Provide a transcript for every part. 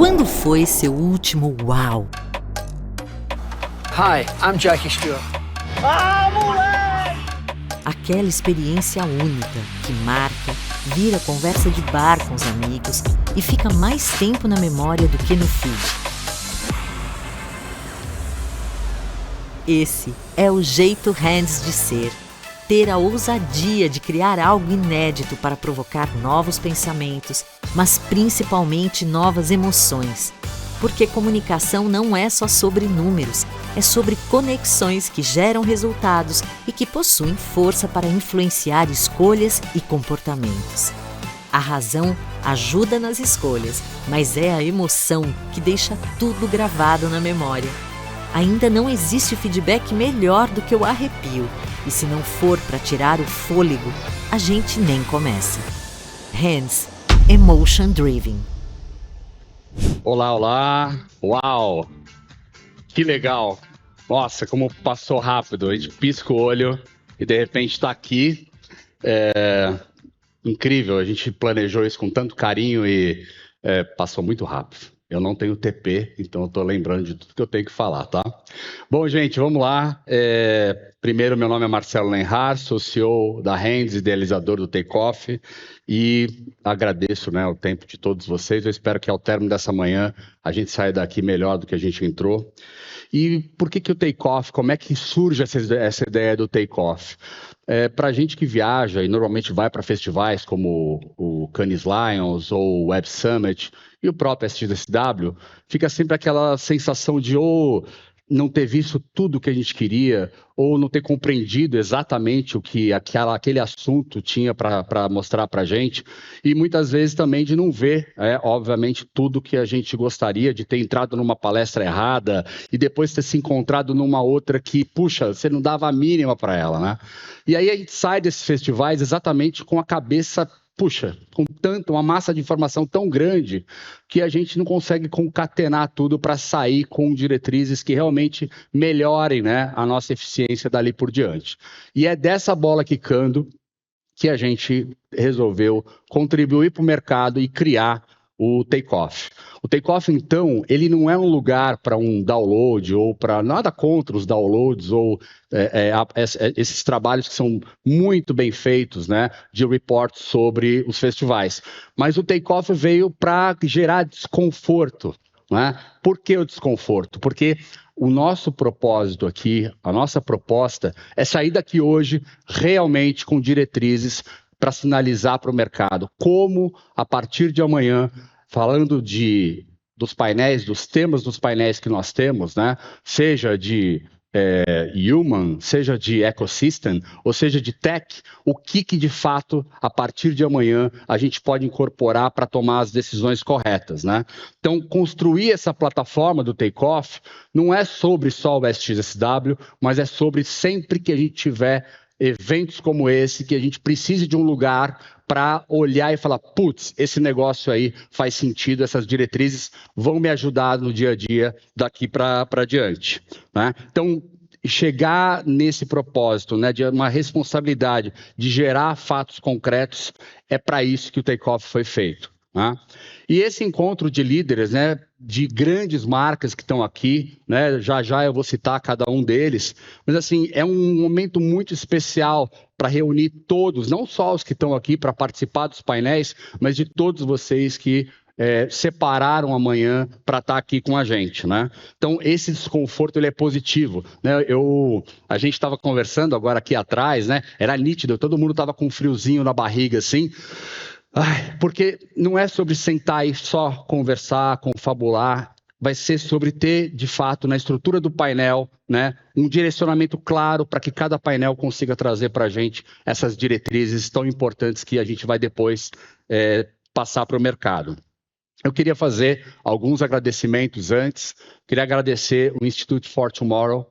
Quando foi seu último uau? Hi, I'm Jackie Stewart. Aquela experiência única que marca, vira conversa de bar com os amigos e fica mais tempo na memória do que no feed. Esse é o jeito Hands de ser. Ter a ousadia de criar algo inédito para provocar novos pensamentos, mas principalmente novas emoções. Porque comunicação não é só sobre números, é sobre conexões que geram resultados e que possuem força para influenciar escolhas e comportamentos. A razão ajuda nas escolhas, mas é a emoção que deixa tudo gravado na memória. Ainda não existe feedback melhor do que o arrepio, e se não for para tirar o fôlego, a gente nem começa. Hands, Emotion Driven. Olá, olá. Uau! Que legal. Nossa, como passou rápido. A gente pisca o olho e de repente está aqui. Incrível, a gente planejou isso com tanto carinho e passou muito rápido. Eu não tenho TP, então eu estou lembrando de tudo que eu tenho que falar, tá? Bom, gente, vamos lá. Primeiro, meu nome é Marcelo Lenhar, sou CEO da Hands, idealizador do Takeoff, e agradeço, né, o tempo de todos vocês. Eu espero que ao término dessa manhã a gente saia daqui melhor do que a gente entrou. E por que o Takeoff? Como é que surge essa ideia do Takeoff? Para a gente que viaja e normalmente vai para festivais como o Cannes Lions ou o Web Summit e o próprio SXSW, fica sempre aquela sensação de não ter visto tudo o que a gente queria ou não ter compreendido exatamente o que aquele assunto tinha para mostrar para a gente, e muitas vezes também de não ver, obviamente, tudo que a gente gostaria, de ter entrado numa palestra errada e depois ter se encontrado numa outra que, puxa, você não dava a mínima para ela, né? E aí a gente sai desses festivais exatamente com a cabeça, puxa, com uma massa de informação tão grande que a gente não consegue concatenar tudo para sair com diretrizes que realmente melhorem, né, a nossa eficiência dali por diante. E é dessa bola quicando que a gente resolveu contribuir para o mercado e criar o Takeoff. O Takeoff, então, ele não é um lugar para um download ou para nada contra os downloads ou esses trabalhos que são muito bem feitos, né, de reports sobre os festivais. Mas o Takeoff veio para gerar desconforto, né? Por que o desconforto? Porque o nosso propósito aqui, a nossa proposta é sair daqui hoje realmente com diretrizes para sinalizar para o mercado como, a partir de amanhã, falando dos painéis, dos temas dos painéis que nós temos, né? Seja de human, seja de ecosystem, ou seja de tech, o que de fato, a partir de amanhã, a gente pode incorporar para tomar as decisões corretas, né? Então, construir essa plataforma do Takeoff não é sobre só o SXSW, mas é sobre sempre que a gente tiver eventos como esse, que a gente precise de um lugar para olhar e falar, putz, esse negócio aí faz sentido, essas diretrizes vão me ajudar no dia a dia daqui para diante, né? Então, chegar nesse propósito, né, de uma responsabilidade de gerar fatos concretos, é para isso que o Takeoff foi feito, né? E esse encontro de líderes, né, de grandes marcas que estão aqui, né, já eu vou citar cada um deles, mas assim, é um momento muito especial para reunir todos, não só os que estão aqui para participar dos painéis, mas de todos vocês que separaram amanhã para estar aqui com a gente, né? Então, esse desconforto, ele é positivo, né? A gente estava conversando agora aqui atrás, né? Era nítido, todo mundo estava com um friozinho na barriga, assim, porque não é sobre sentar e só conversar, confabular, vai ser sobre ter, de fato, na estrutura do painel, né, um direcionamento claro para que cada painel consiga trazer para a gente essas diretrizes tão importantes que a gente vai depois passar para o mercado. Eu queria fazer alguns agradecimentos antes. Queria agradecer o Institute for Tomorrow,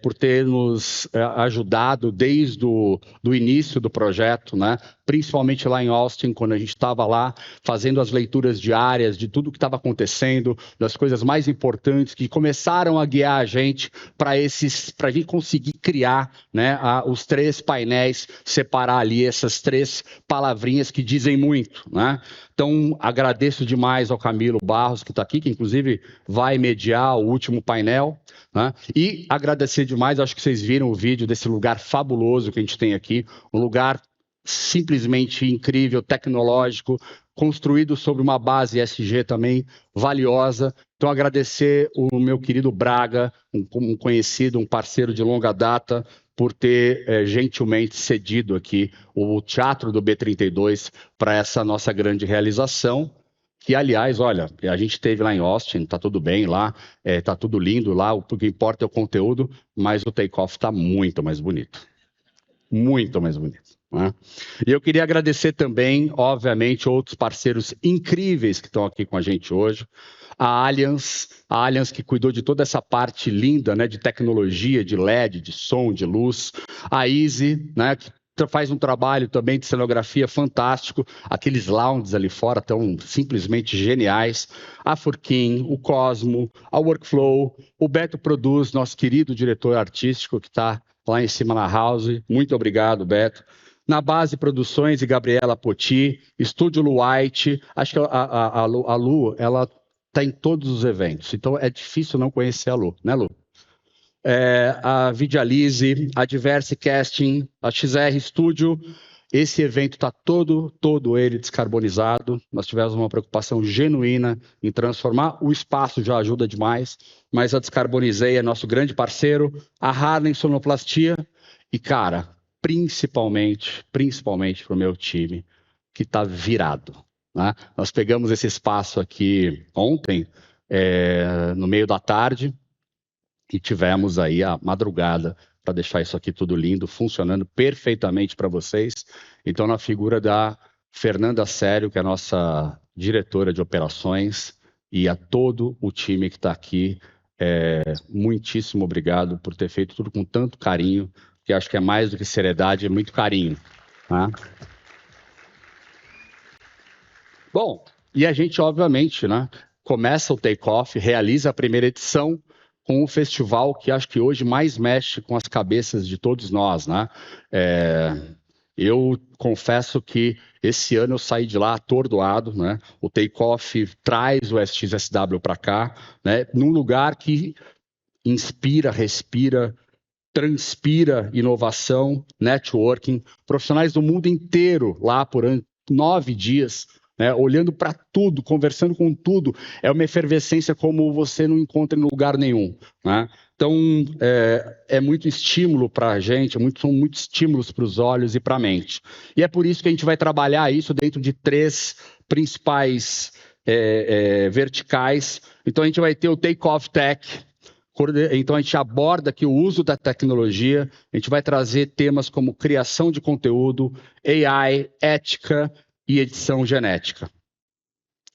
por ter nos ajudado desde o início do projeto, né? Principalmente lá em Austin, quando a gente estava lá fazendo as leituras diárias de tudo que estava acontecendo, das coisas mais importantes que começaram a guiar a gente para a gente conseguir criar, né, os 3 painéis, separar ali essas 3 palavrinhas que dizem muito, né? Então, agradeço demais ao Camilo Barros, que está aqui, que inclusive vai mediar o último painel, né? E agradecer demais, acho que vocês viram o vídeo desse lugar fabuloso que a gente tem aqui, um lugar simplesmente incrível, tecnológico, construído sobre uma base ESG também valiosa. Então, agradecer o meu querido Braga, um conhecido, um parceiro de longa data, por ter gentilmente cedido aqui o Teatro do B32 para essa nossa grande realização. Que, aliás, olha, a gente esteve lá em Austin, tá tudo bem lá, tá tudo lindo lá, o que importa é o conteúdo, mas o take-off está muito mais bonito. Muito mais bonito. Né? E eu queria agradecer também, obviamente, outros parceiros incríveis que estão aqui com a gente hoje. A Allianz que cuidou de toda essa parte linda, né, de tecnologia, de LED, de som, de luz. A Easy, né, que faz um trabalho também de cenografia fantástico. Aqueles lounges ali fora estão simplesmente geniais. A Furkin, o Cosmo, a Workflow, o Beto Produz, nosso querido diretor artístico que está lá em cima na house. Muito obrigado, Beto. Na Base Produções e Gabriela Poti, Estúdio Lu White. Acho que a Lu, ela está em todos os eventos, então é difícil não conhecer a Lu, né, Lu? A Videalize, a Diverse Casting, a XR Studio. Esse evento está todo ele descarbonizado. Nós tivemos uma preocupação genuína em transformar. O espaço já ajuda demais, mas a Descarbonizei é nosso grande parceiro. A Harlem Sonoplastia e, cara, principalmente para o meu time, que está virado. Né? Nós pegamos esse espaço aqui ontem, no meio da tarde, e tivemos aí a madrugada para deixar isso aqui tudo lindo, funcionando perfeitamente para vocês. Então, na figura da Fernanda Sério, que é a nossa diretora de operações, e a todo o time que está aqui, muitíssimo obrigado por ter feito tudo com tanto carinho, que acho que é mais do que seriedade, é muito carinho. Né? Bom, e a gente, obviamente, né, começa o take-off, realiza a primeira edição com o festival que acho que hoje mais mexe com as cabeças de todos nós, né? Eu confesso que esse ano eu saí de lá atordoado, né? O take-off traz o SXSW para cá, né? Num lugar que inspira, respira, transpira inovação, networking, profissionais do mundo inteiro lá por 9 dias, né, olhando para tudo, conversando com tudo. É uma efervescência como você não encontra em lugar nenhum. Né? Então, é muito estímulo para a gente, são muitos estímulos para os olhos e para a mente. E é por isso que a gente vai trabalhar isso dentro de 3 principais verticais. Então, a gente vai ter o Take-Off Tech. Então, a gente aborda aqui o uso da tecnologia, a gente vai trazer temas como criação de conteúdo, AI, ética e edição genética.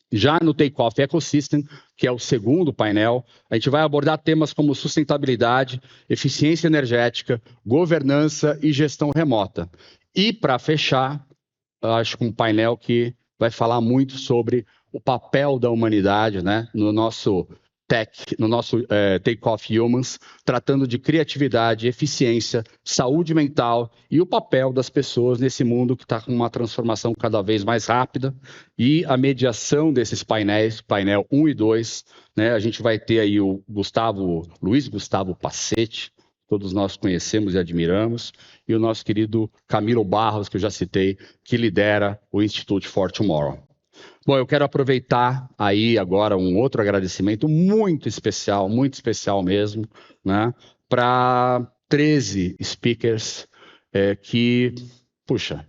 Já no Take-Off Ecosystem, que é o segundo painel, a gente vai abordar temas como sustentabilidade, eficiência energética, governança e gestão remota. E, para fechar, acho que um painel que vai falar muito sobre o papel da humanidade, né, no nosso Take-Off Humans, tratando de criatividade, eficiência, saúde mental e o papel das pessoas nesse mundo que está com uma transformação cada vez mais rápida. E a mediação desses painéis, painel 1 e 2, né, a gente vai ter aí o Luiz Gustavo Pacete, todos nós conhecemos e admiramos, e o nosso querido Camilo Barros, que eu já citei, que lidera o Institute for Tomorrow. Bom, eu quero aproveitar aí agora um outro agradecimento muito especial mesmo, né, para 13 speakers que, puxa,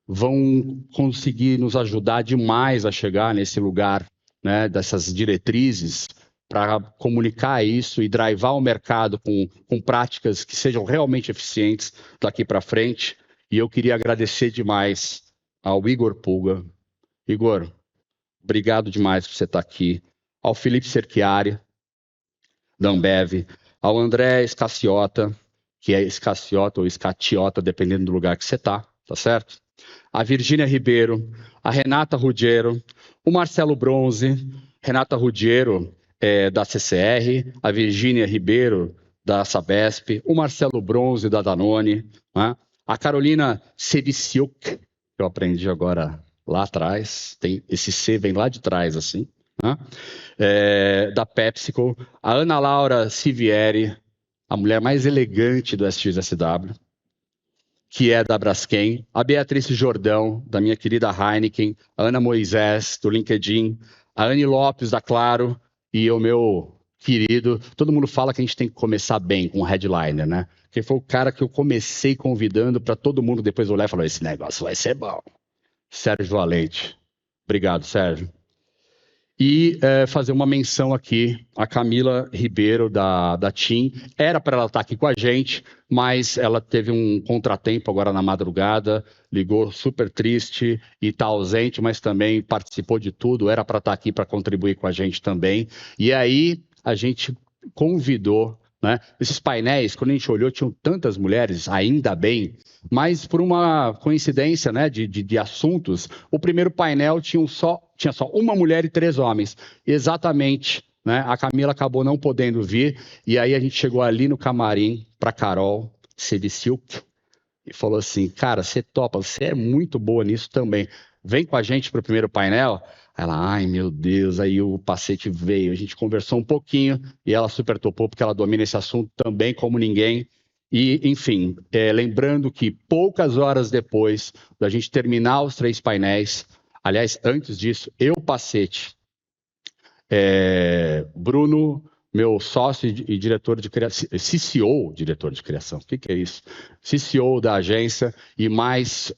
vão conseguir nos ajudar demais a chegar nesse lugar, né, dessas diretrizes, para comunicar isso e drivar o mercado com práticas que sejam realmente eficientes daqui para frente. E eu queria agradecer demais ao Igor Pulga. Igor, obrigado demais por você estar aqui. Ao Felipe Cerchiari, da Ambev, ao André Escaciota, que é Escaciota ou Escatiota, dependendo do lugar que você tá certo? A Virgínia Ribeiro, a Renata Ruggiero, o Marcelo Bronze, Renata Ruggiero da CCR, a Virgínia Ribeiro da Sabesp, o Marcelo Bronze da Danone, né? A Carolina Seviciuk, que eu aprendi agora lá atrás, tem esse C vem lá de trás assim, né? Da PepsiCo, a Ana Laura Sivieri, a mulher mais elegante do SXSW, que é da Braskem, a Beatriz Jordão, da minha querida Heineken, a Ana Moisés, do LinkedIn, a Anne Lopes, da Claro, e o meu querido, todo mundo fala que a gente tem que começar bem com o headliner, né? Que foi o cara que eu comecei convidando para todo mundo depois olhar e falar, esse negócio vai ser bom. Sérgio Valente. Obrigado, Sérgio. E fazer uma menção aqui a Camila Ribeiro, da TIM. Era para ela estar aqui com a gente, mas ela teve um contratempo agora na madrugada, ligou super triste e está ausente, mas também participou de tudo, era para estar aqui para contribuir com a gente também. E aí a gente convidou, né? Esses painéis, quando a gente olhou, tinham tantas mulheres, ainda bem, mas por uma coincidência, né, de assuntos, o primeiro painel tinha só uma mulher e 3 homens. Exatamente, né? A Camila acabou não podendo vir, e aí a gente chegou ali no camarim para Carol Seviciuk e falou assim, cara, você topa, você é muito boa nisso também. Vem com a gente para o primeiro painel? Ela, ai meu Deus, aí o Pacete veio, a gente conversou um pouquinho e ela super topou porque ela domina esse assunto também como ninguém. E, enfim, lembrando que poucas horas depois da gente terminar os 3 painéis, aliás, antes disso, eu, Pacete, Bruno, meu sócio e diretor de criação, CCO, diretor de criação, o que é isso? CCO da agência e mais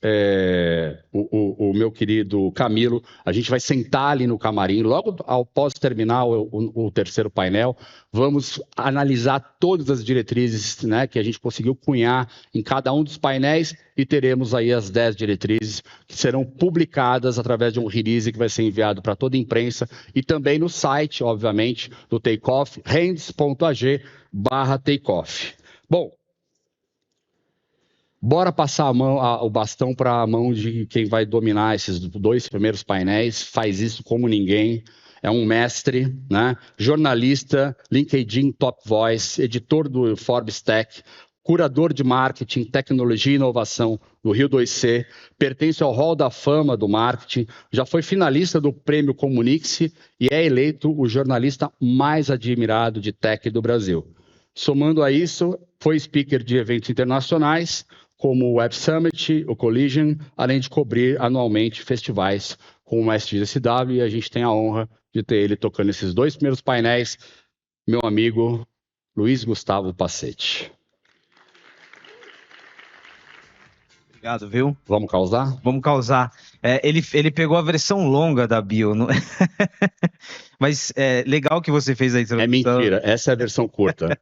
o meu querido Camilo, a gente vai sentar ali no camarim, logo após terminar o terceiro painel, vamos analisar todas as diretrizes, né, que a gente conseguiu cunhar em cada um dos painéis e teremos aí as 10 diretrizes que serão publicadas através de um release que vai ser enviado para toda a imprensa e também no site, obviamente, do Takeoff, hands.ag/takeoff. Bom, bora passar o bastão para a mão de quem vai dominar esses 2 primeiros painéis, faz isso como ninguém, é um mestre, né? Jornalista, LinkedIn Top Voice, editor do Forbes Tech, curador de marketing, tecnologia e inovação do Rio 2C, pertence ao Hall da Fama do marketing, já foi finalista do Prêmio Comunique-se e é eleito o jornalista mais admirado de tech do Brasil. Somando a isso, foi speaker de eventos internacionais, como o Web Summit, o Collision, além de cobrir anualmente festivais com o SXSW, e a gente tem a honra de ter ele tocando esses 2 primeiros painéis, meu amigo Luiz Gustavo Pacete. Obrigado, viu? Vamos causar? Vamos causar. Ele pegou a versão longa da bio, não... mas é legal que você fez a introdução. É mentira, essa é a versão curta.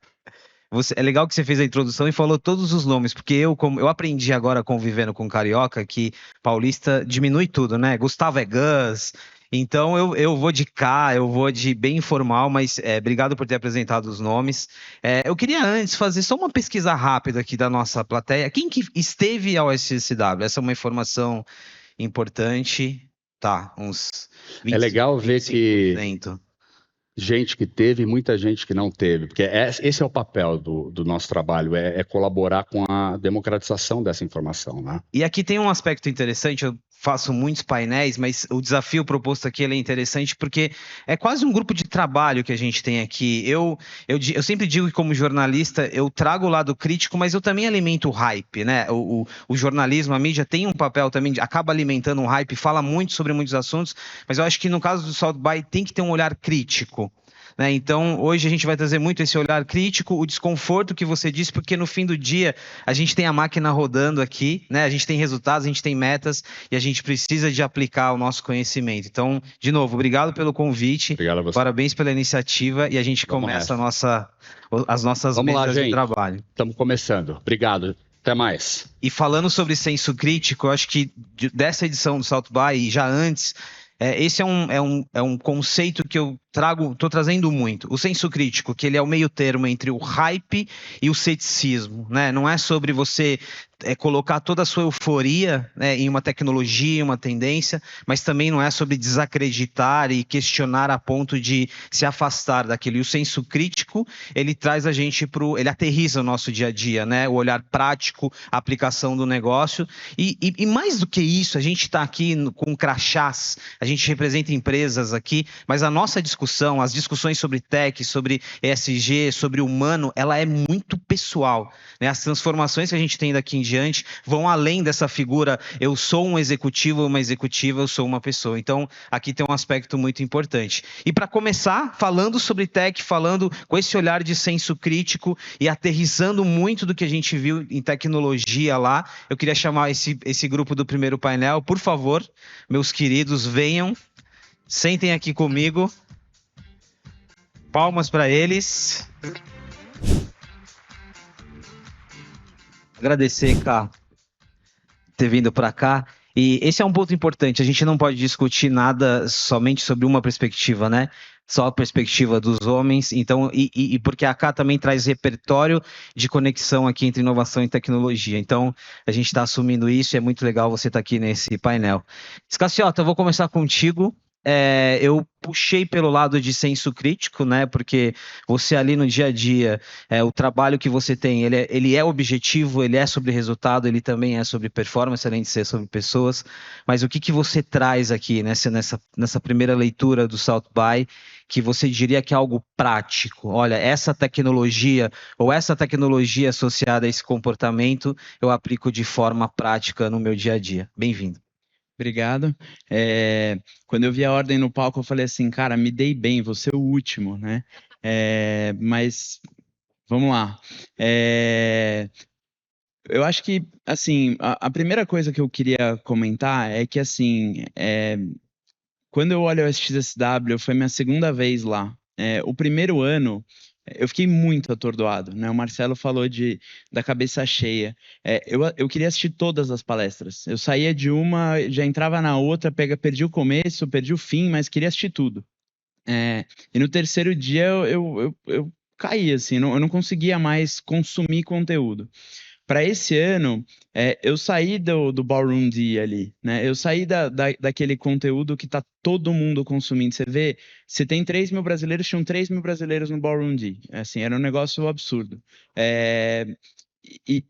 É legal que você fez a introdução e falou todos os nomes, porque eu aprendi agora convivendo com carioca que paulista diminui tudo, né? Gustavo é Gus, então eu vou de K, eu vou de bem informal, mas obrigado por ter apresentado os nomes. Eu queria antes fazer só uma pesquisa rápida aqui da nossa plateia. Quem que esteve ao SXSW? Essa é uma informação importante. Tá, uns 25%. É legal ver que gente que teve e muita gente que não teve, porque esse é o papel do nosso trabalho, é colaborar com a democratização dessa informação, né? E aqui tem um aspecto interessante, eu faço muitos painéis, mas o desafio proposto aqui ele é interessante porque é quase um grupo de trabalho que a gente tem aqui. Eu sempre digo que como jornalista eu trago o lado crítico, mas eu também alimento o hype, né? O jornalismo, a mídia tem um papel também, acaba alimentando um hype, fala muito sobre muitos assuntos, mas eu acho que no caso do South By tem que ter um olhar crítico. Né? Então, hoje a gente vai trazer muito esse olhar crítico, o desconforto que você disse, porque no fim do dia a gente tem a máquina rodando aqui, né? A gente tem resultados, a gente tem metas e a gente precisa de aplicar o nosso conhecimento. Então, de novo, obrigado pelo convite, obrigado a você. Parabéns pela iniciativa e a gente começa as nossas mesas de trabalho. Estamos começando. Obrigado. Até mais. E falando sobre senso crítico, eu acho que dessa edição do South By e já antes, Esse é um conceito que eu estou trazendo muito. O senso crítico, que ele é o meio termo entre o hype e o ceticismo, né? Não é sobre você colocar toda a sua euforia, né, em uma tecnologia, uma tendência, mas também não é sobre desacreditar e questionar a ponto de se afastar daquilo. E o senso crítico, ele traz a gente ele aterriza o nosso dia a dia, né? O olhar prático, a aplicação do negócio. E mais do que isso, a gente está aqui com crachás, a gente representa empresas aqui, mas a nossa discussão, as discussões sobre tech, sobre ESG, sobre humano, ela é muito pessoal, né? As transformações que a gente tem daqui em diante vão além dessa figura, eu sou um executivo ou uma executiva, eu sou uma pessoa. Então, aqui tem um aspecto muito importante. E para começar, falando sobre tech, falando com esse olhar de senso crítico e aterrissando muito do que a gente viu em tecnologia lá, eu queria chamar esse grupo do primeiro painel. Por favor, meus queridos, venham, sentem aqui comigo. Palmas para eles. Agradecer, Cá, ter vindo para cá. E esse é um ponto importante. A gente não pode discutir nada somente sobre uma perspectiva, né? Só a perspectiva dos homens. Então, porque a Cá também traz repertório de conexão aqui entre inovação e tecnologia. Então, a gente está assumindo isso e é muito legal você estar aqui nesse painel. Escaciota, eu vou começar contigo. Eu puxei pelo lado de senso crítico, né? Porque você ali no dia a dia, o trabalho que você tem, ele é objetivo, ele é sobre resultado, ele também é sobre performance, além de ser sobre pessoas. Mas o que você traz aqui nessa primeira leitura do South By, que você diria que é algo prático? Olha, essa tecnologia ou essa tecnologia associada a esse comportamento, eu aplico de forma prática no meu dia a dia. Bem-vindo. Obrigado. Quando eu vi a ordem no palco, eu falei assim, cara, me dei bem, vou ser o último, né? Mas vamos lá. Eu acho que, assim, a primeira coisa que eu queria comentar é que, assim, quando eu olho o SXSW, foi minha segunda vez lá. O primeiro ano, eu fiquei muito atordoado, né? O Marcelo falou da cabeça cheia. Eu queria assistir todas as palestras. Eu saía de uma, já entrava na outra, perdi o começo, perdi o fim, mas queria assistir tudo. E no terceiro dia eu caí, assim, eu não conseguia mais consumir conteúdo. Para esse ano, eu saí do Ballroom D ali, né? Eu saí daquele conteúdo que está todo mundo consumindo. Você vê, se tem 3 mil brasileiros, tinham 3 mil brasileiros no Ballroom D. Assim, era um negócio absurdo. E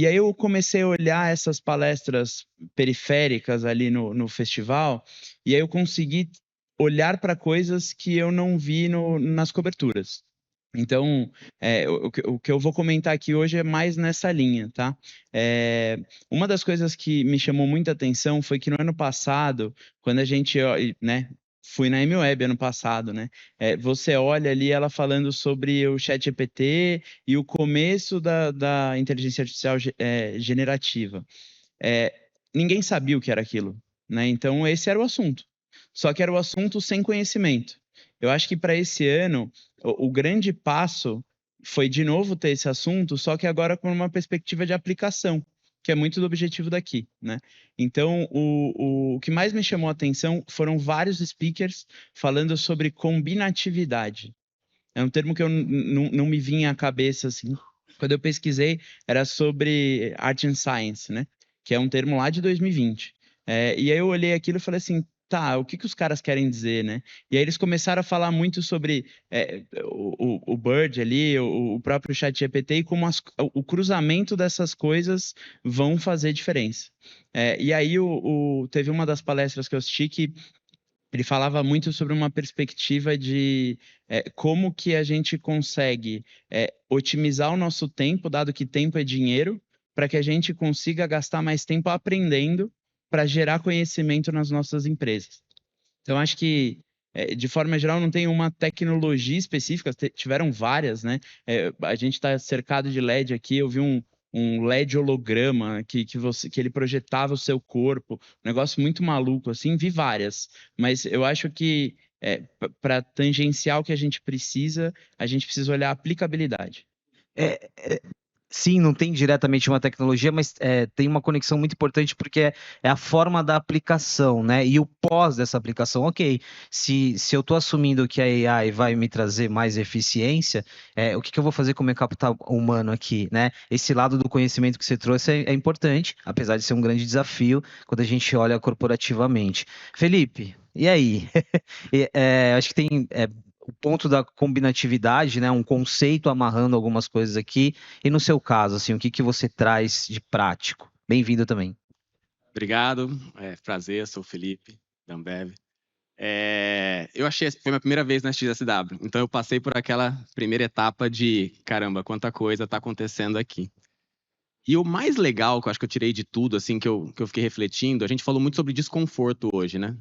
aí eu comecei a olhar essas palestras periféricas ali no festival, e aí eu consegui olhar para coisas que eu não vi nas coberturas. Então, o que eu vou comentar aqui hoje é mais nessa linha, tá? Uma das coisas que me chamou muita atenção foi que no ano passado, quando a gente, né, fui na MWeb ano passado, né? Você olha ali ela falando sobre o ChatGPT e o começo da inteligência artificial generativa. Ninguém sabia o que era aquilo, né? Então, esse era o assunto. Só que era o assunto sem conhecimento. Eu acho que para esse ano, o grande passo foi de novo ter esse assunto, só que agora com uma perspectiva de aplicação, que é muito do objetivo daqui, né? Então, o que mais me chamou a atenção foram vários speakers falando sobre combinatividade. É um termo que eu não me vinha à cabeça, assim. Quando eu pesquisei, era sobre Art and Science, né? Que é um termo lá de 2020. E aí eu olhei aquilo e falei assim, tá, o que os caras querem dizer, né? E aí eles começaram a falar muito sobre o Bird ali, o próprio ChatGPT e como o cruzamento dessas coisas vão fazer diferença. E aí teve uma das palestras que eu assisti que ele falava muito sobre uma perspectiva de como que a gente consegue otimizar o nosso tempo, dado que tempo é dinheiro, para que a gente consiga gastar mais tempo aprendendo para gerar conhecimento nas nossas empresas. Então, acho que, de forma geral, não tem uma tecnologia específica, tiveram várias, né? A gente está cercado de LED aqui, eu vi um LED holograma que ele projetava o seu corpo, um negócio muito maluco, assim, vi várias. Mas eu acho que, para tangenciar o que a gente precisa olhar a aplicabilidade. sim, não tem diretamente uma tecnologia, mas tem uma conexão muito importante porque é a forma da aplicação, né? E o pós dessa aplicação. Ok, se eu estou assumindo que a AI vai me trazer mais eficiência, o que eu vou fazer com o meu capital humano aqui, né? Esse lado do conhecimento que você trouxe é importante, apesar de ser um grande desafio quando a gente olha corporativamente. Felipe, e aí? Acho que tem o ponto da combinatividade, né? Um conceito amarrando algumas coisas aqui. E no seu caso, assim, o que você traz de prático? Bem-vindo também. Obrigado, prazer, sou o Felipe, da Ambev. Foi minha primeira vez na XSW, então eu passei por aquela primeira etapa de, caramba, quanta coisa está acontecendo aqui. E o mais legal, que eu acho que eu tirei de tudo, assim, que eu fiquei refletindo, a gente falou muito sobre desconforto hoje, né?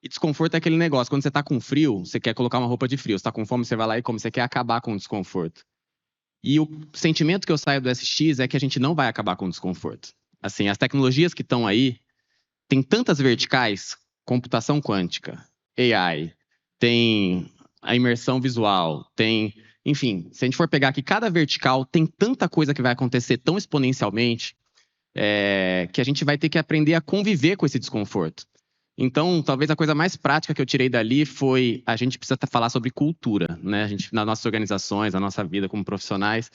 E desconforto é aquele negócio, quando você tá com frio, você quer colocar uma roupa de frio, você tá com fome, você vai lá e come, você quer acabar com o desconforto. E o sentimento que eu saio do SX é que a gente não vai acabar com o desconforto. Assim, as tecnologias que estão aí, tem tantas verticais, computação quântica, AI, tem a imersão visual, enfim, se a gente for pegar aqui, cada vertical tem tanta coisa que vai acontecer tão exponencialmente, que a gente vai ter que aprender a conviver com esse desconforto. Então, talvez a coisa mais prática que eu tirei dali foi a gente precisa falar sobre cultura, né? A gente, nas nossas organizações, na nossa vida como profissionais,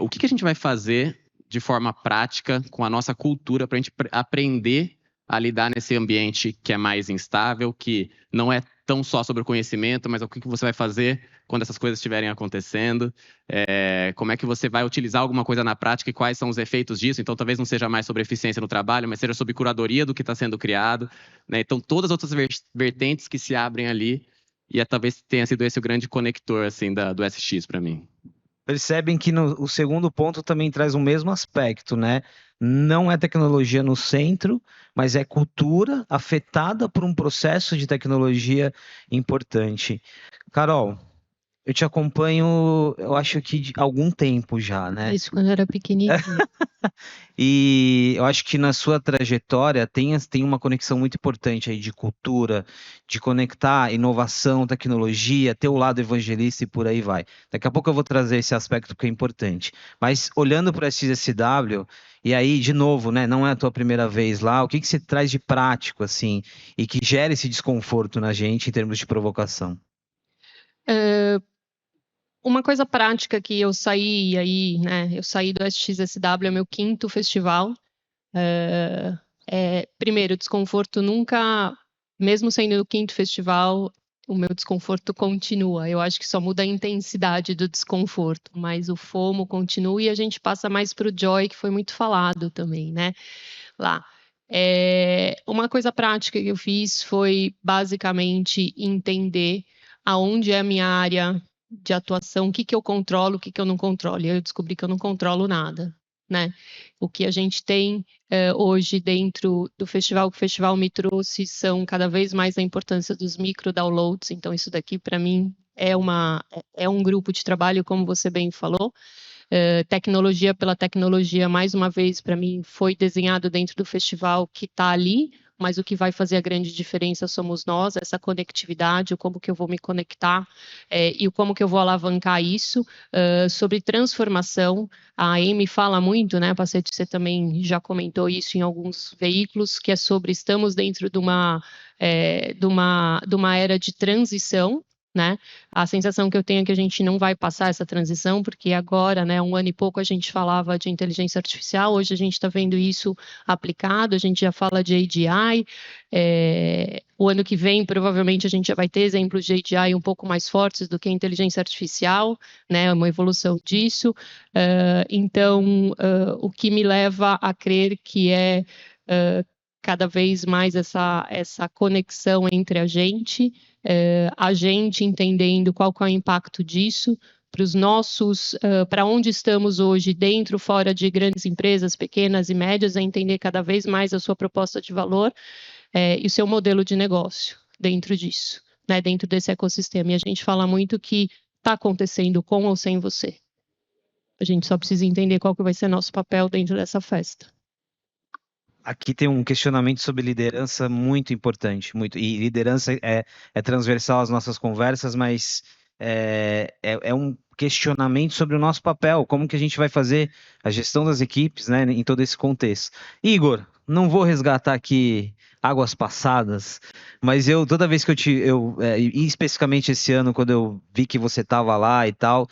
o que a gente vai fazer de forma prática com a nossa cultura para a gente aprender a lidar nesse ambiente que é mais instável, que não é tão só sobre o conhecimento, mas o que você vai fazer quando essas coisas estiverem acontecendo, como é que você vai utilizar alguma coisa na prática e quais são os efeitos disso. Então, talvez não seja mais sobre eficiência no trabalho, mas seja sobre curadoria do que está sendo criado, né? Então, todas as outras vertentes que se abrem ali, e talvez tenha sido esse o grande conector assim, do SX para mim. Percebem que o segundo ponto também traz o mesmo aspecto, né? Não é tecnologia no centro, mas é cultura afetada por um processo de tecnologia importante. Carol, eu te acompanho, eu acho que de algum tempo já, né? Isso quando eu era pequenininha. E eu acho que na sua trajetória tem uma conexão muito importante aí de cultura, de conectar inovação, tecnologia, ter o lado evangelista e por aí vai. Daqui a pouco eu vou trazer esse aspecto que é importante. Mas olhando para a XSW, e aí, de novo, né, não é a tua primeira vez lá, o que você traz de prático, assim, e que gera esse desconforto na gente em termos de provocação? Uma coisa prática que eu saí aí, né? Eu saí do SXSW, é meu 5º festival. Primeiro, desconforto nunca, mesmo sendo o 5º festival, o meu desconforto continua. Eu acho que só muda a intensidade do desconforto, mas o FOMO continua e a gente passa mais para o Joy, que foi muito falado também, né? Lá. Uma coisa prática que eu fiz foi basicamente entender aonde é a minha área de atuação, o que eu controlo, o que eu não controlo. E eu descobri que eu não controlo nada, né? O que a gente tem hoje dentro do festival, que o festival me trouxe, são cada vez mais a importância dos micro-downloads. Então, isso daqui, para mim, é um grupo de trabalho, como você bem falou. Tecnologia pela tecnologia, mais uma vez, para mim, foi desenhado dentro do festival que está ali, mas o que vai fazer a grande diferença somos nós, essa conectividade, o como que eu vou me conectar e o como que eu vou alavancar isso. Sobre transformação, a Amy fala muito, né, Pacete, você também já comentou isso em alguns veículos, que é sobre estamos dentro de uma era de transição, né? A sensação que eu tenho é que a gente não vai passar essa transição, porque agora, né, 1 ano e pouco a gente falava de inteligência artificial, hoje a gente está vendo isso aplicado, a gente já fala de AGI, o ano que vem provavelmente a gente já vai ter exemplos de AGI um pouco mais fortes do que a inteligência artificial, né, uma evolução disso. Então, o que me leva a crer que cada vez mais essa conexão entre a gente entendendo qual que é o impacto disso para os nossos, para onde estamos hoje, dentro, fora de grandes empresas, pequenas e médias, a entender cada vez mais a sua proposta de valor e o seu modelo de negócio dentro disso, né, dentro desse ecossistema. E a gente fala muito que está acontecendo com ou sem você. A gente só precisa entender qual que vai ser nosso papel dentro dessa festa. Aqui tem um questionamento sobre liderança muito importante, e liderança é transversal às nossas conversas, mas é um questionamento sobre o nosso papel, como que a gente vai fazer a gestão das equipes, né, em todo esse contexto. Igor, não vou resgatar aqui águas passadas, mas toda vez que e especificamente esse ano, quando eu vi que você estava lá e tal,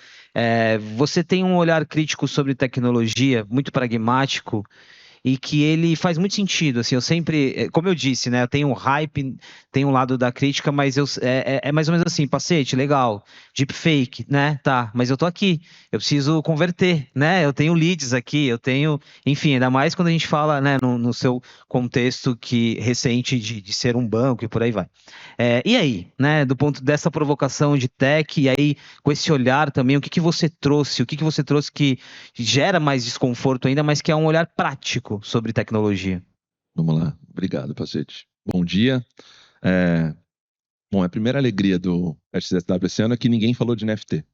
você tem um olhar crítico sobre tecnologia, muito pragmático, e que ele faz muito sentido, assim, eu sempre, como eu disse, né, eu tenho um hype, tenho um lado da crítica, mas é mais ou menos assim, Pacete, legal, deepfake, né, tá, mas eu tô aqui, eu preciso converter, né, eu tenho leads aqui, enfim, ainda mais quando a gente fala, né, no seu contexto recente de ser um banco e por aí vai. E aí, né, do ponto dessa provocação de tech, e aí com esse olhar também, o que que você trouxe que gera mais desconforto ainda, mas que é um olhar prático sobre tecnologia? Vamos lá. Obrigado, Pacete. Bom dia. Bom, a primeira alegria do XSW esse ano é que ninguém falou de NFT.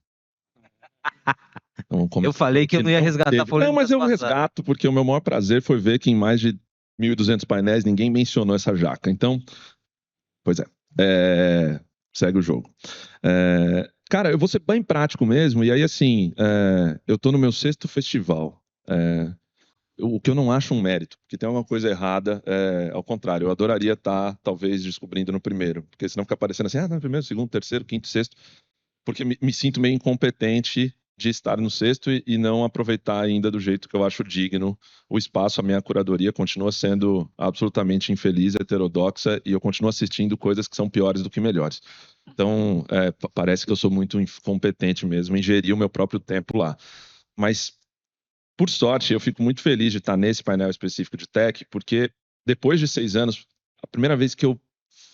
Então, eu falei que eu não ia resgatar. Não, mas eu resgato, porque o meu maior prazer foi ver que em mais de 1.200 painéis ninguém mencionou essa jaca. Então, pois é. Segue o jogo. Cara, eu vou ser bem prático mesmo, e aí assim, eu tô no meu 6º festival. O que eu não acho um mérito, porque tem alguma coisa errada, ao contrário, eu adoraria estar, talvez, descobrindo no primeiro, porque senão fica aparecendo assim, no primeiro, segundo, terceiro, quinto, sexto, porque me sinto meio incompetente de estar no 6º e não aproveitar ainda do jeito que eu acho digno o espaço. A minha curadoria continua sendo absolutamente infeliz, heterodoxa, e eu continuo assistindo coisas que são piores do que melhores. Então, parece que eu sou muito incompetente mesmo em gerir o meu próprio tempo lá. Mas, por sorte, eu fico muito feliz de estar nesse painel específico de tech, porque depois de 6 anos, a primeira vez que eu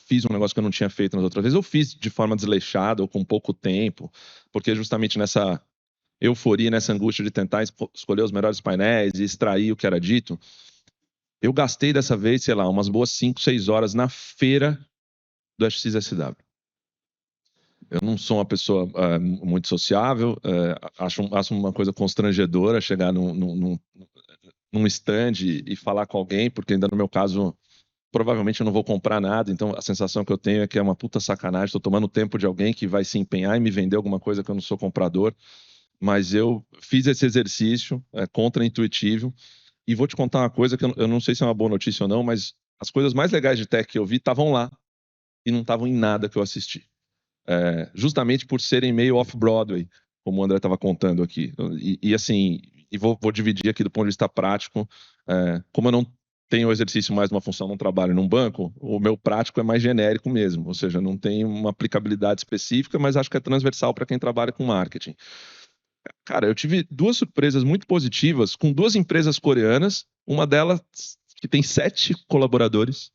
fiz um negócio que eu não tinha feito nas outras vezes, eu fiz de forma desleixada ou com pouco tempo, porque justamente nessa euforia, nessa angústia de tentar escolher os melhores painéis e extrair o que era dito, eu gastei dessa vez, sei lá, umas boas 5, 6 horas na feira do XSW. Eu não sou uma pessoa muito sociável, acho uma coisa constrangedora chegar num stand e falar com alguém, porque ainda no meu caso, provavelmente eu não vou comprar nada, então a sensação que eu tenho é que é uma puta sacanagem, estou tomando tempo de alguém que vai se empenhar e me vender alguma coisa que eu não sou comprador, mas eu fiz esse exercício, contra-intuitivo, e vou te contar uma coisa que eu não sei se é uma boa notícia ou não, mas as coisas mais legais de tech que eu vi estavam lá e não estavam em nada que eu assisti. Justamente por serem meio off-Broadway, como o André estava contando aqui. E assim, vou dividir aqui do ponto de vista prático, como eu não tenho exercício mais uma função, não trabalho num banco, o meu prático é mais genérico mesmo, ou seja, não tem uma aplicabilidade específica, mas acho que é transversal para quem trabalha com marketing. Cara, eu tive 2 surpresas muito positivas com 2 empresas coreanas, uma delas que tem 7 colaboradores.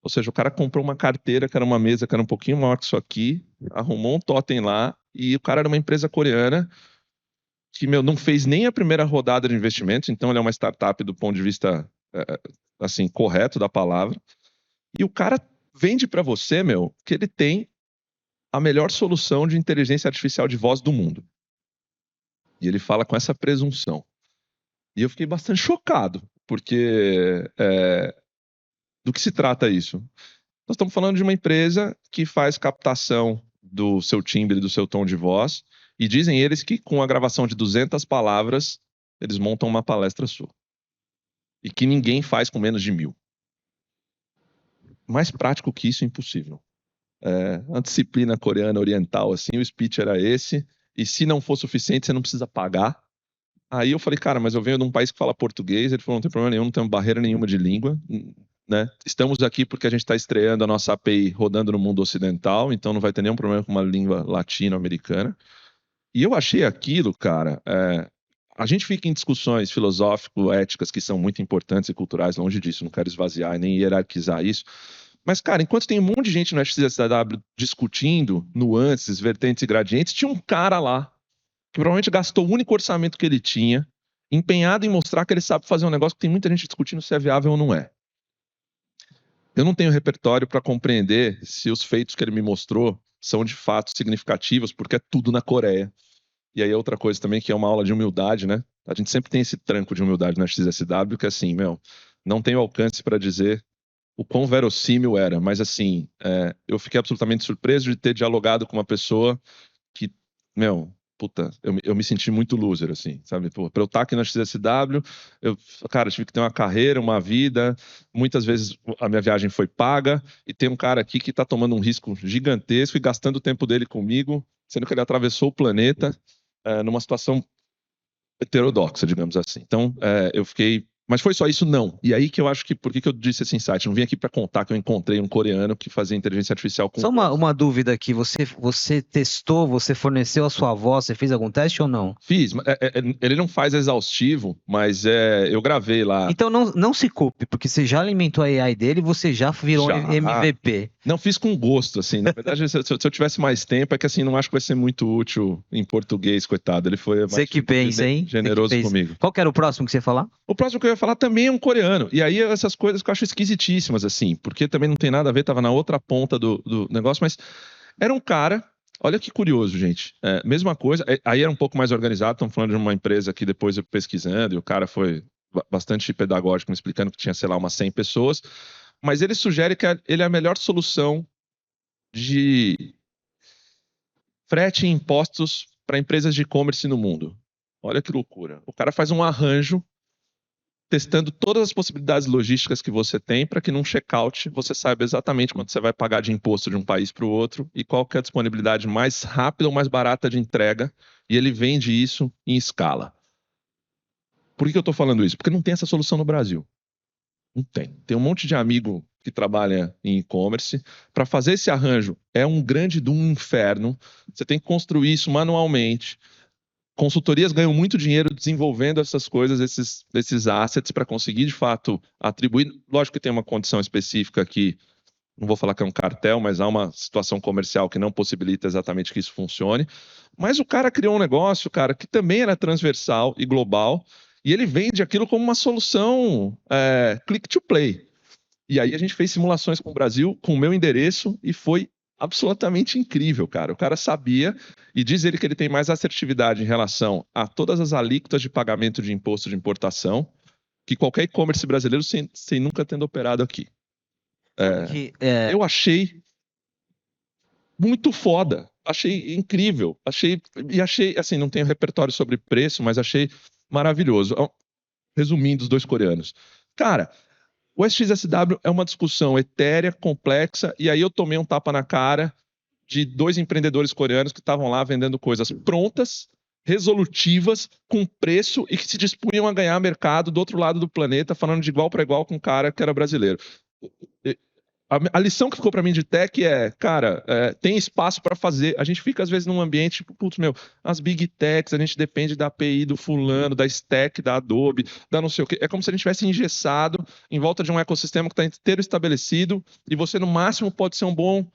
Ou seja, o cara comprou uma carteira que era uma mesa que era um pouquinho maior que isso aqui, arrumou um totem lá, e o cara era uma empresa coreana que, não fez nem a primeira rodada de investimentos, então ele é uma startup do ponto de vista, assim, correto da palavra. E o cara vende para você, que ele tem a melhor solução de inteligência artificial de voz do mundo. E ele fala com essa presunção. E eu fiquei bastante chocado, porque do que se trata isso? Nós estamos falando de uma empresa que faz captação do seu timbre, do seu tom de voz, e dizem eles que com a gravação de 200 palavras, eles montam uma palestra sua. E que ninguém faz com menos de 1.000. Mais prático que isso, impossível. A disciplina coreana oriental, assim, o speech era esse, e se não for suficiente, você não precisa pagar. Aí eu falei, cara, mas eu venho de um país que fala português. Ele falou, não tem problema nenhum, não tem barreira nenhuma de língua, né? Estamos aqui porque a gente está estreando a nossa API rodando no mundo ocidental, então não vai ter nenhum problema com uma língua latino-americana. E eu achei aquilo, cara, a gente fica em discussões filosófico-éticas que são muito importantes e culturais, longe disso, não quero esvaziar nem hierarquizar isso. Mas, cara, enquanto tem um monte de gente no XSW discutindo nuances, vertentes e gradientes, tinha um cara lá que provavelmente gastou o único orçamento que ele tinha, empenhado em mostrar que ele sabe fazer um negócio que tem muita gente discutindo se é viável ou não é. Eu não tenho repertório para compreender se os feitos que ele me mostrou são de fato significativos, porque é tudo na Coreia. E aí outra coisa também que é uma aula de humildade, né? A gente sempre tem esse tranco de humildade na XSW, que assim, não tenho alcance para dizer o quão verossímil era, mas assim, eu fiquei absolutamente surpreso de ter dialogado com uma pessoa que, puta, eu me senti muito loser, assim, sabe? Pô, pra eu estar aqui na XSW, cara, tive que ter uma carreira, uma vida, muitas vezes a minha viagem foi paga, e tem um cara aqui que tá tomando um risco gigantesco e gastando o tempo dele comigo, sendo que ele atravessou o planeta numa situação heterodoxa, digamos assim. Então, eu fiquei... Mas foi só isso? Não. E aí que eu acho que... Por que eu disse esse insight? Eu não vim aqui para contar que eu encontrei um coreano que fazia inteligência artificial com... Só uma dúvida aqui. Você testou, você forneceu a sua voz, você fez algum teste ou não? Fiz. Ele não faz exaustivo, mas eu gravei lá. Então não se culpe, porque você já alimentou a AI dele e você já virou MVP. Não, fiz com gosto, assim. Na verdade, se eu tivesse mais tempo, é que assim, não acho que vai ser muito útil em português, coitado. Ele foi você que pensa, hein? Generoso comigo. Qual que era o próximo que você ia falar? O próximo que eu ia falar também é um coreano. E aí essas coisas que eu acho esquisitíssimas, assim, porque também não tem nada a ver, tava na outra ponta do negócio, mas era um cara, olha que curioso, gente. Mesma coisa, aí era um pouco mais organizado, estamos falando de uma empresa que depois eu pesquisando, e o cara foi bastante pedagógico me explicando que tinha, sei lá, umas 100 pessoas, mas ele sugere que ele é a melhor solução de frete e impostos para empresas de e-commerce no mundo. Olha que loucura. O cara faz um arranjo testando todas as possibilidades logísticas que você tem para que num checkout você saiba exatamente quanto você vai pagar de imposto de um país para o outro e qual que é a disponibilidade mais rápida ou mais barata de entrega, e ele vende isso em escala. Por que eu estou falando isso? Porque não tem essa solução no Brasil. Não tem. Tem um monte de amigo que trabalha em e-commerce. Para fazer esse arranjo é um grande de um inferno. Você tem que construir isso manualmente. Consultorias ganham muito dinheiro desenvolvendo essas coisas, esses assets, para conseguir, de fato, atribuir. Lógico que tem uma condição específica aqui, não vou falar que é um cartel, mas há uma situação comercial que não possibilita exatamente que isso funcione. Mas o cara criou um negócio, cara, que também era transversal e global, e ele vende aquilo como uma solução click to play. E aí a gente fez simulações com o Brasil, com o meu endereço, e foi absolutamente incrível, cara. O cara sabia, e diz ele que ele tem mais assertividade em relação a todas as alíquotas de pagamento de imposto de importação que qualquer e-commerce brasileiro sem nunca tendo operado aqui. Eu achei muito foda, achei incrível, achei, assim, não tenho repertório sobre preço, mas achei maravilhoso. Resumindo, os dois coreanos. Cara, o SXSW é uma discussão etérea, complexa, e aí eu tomei um tapa na cara de dois empreendedores coreanos que estavam lá vendendo coisas prontas, resolutivas, com preço e que se dispunham a ganhar mercado do outro lado do planeta, falando de igual para igual com um cara que era brasileiro. A lição que ficou para mim de tech é, cara, tem espaço para fazer. A gente fica, às vezes, num ambiente, tipo, putz, as big techs, a gente depende da API do fulano, da stack, da Adobe, da não sei o quê. É como se a gente tivesse engessado em volta de um ecossistema que está inteiro estabelecido e você, no máximo, pode ser um bom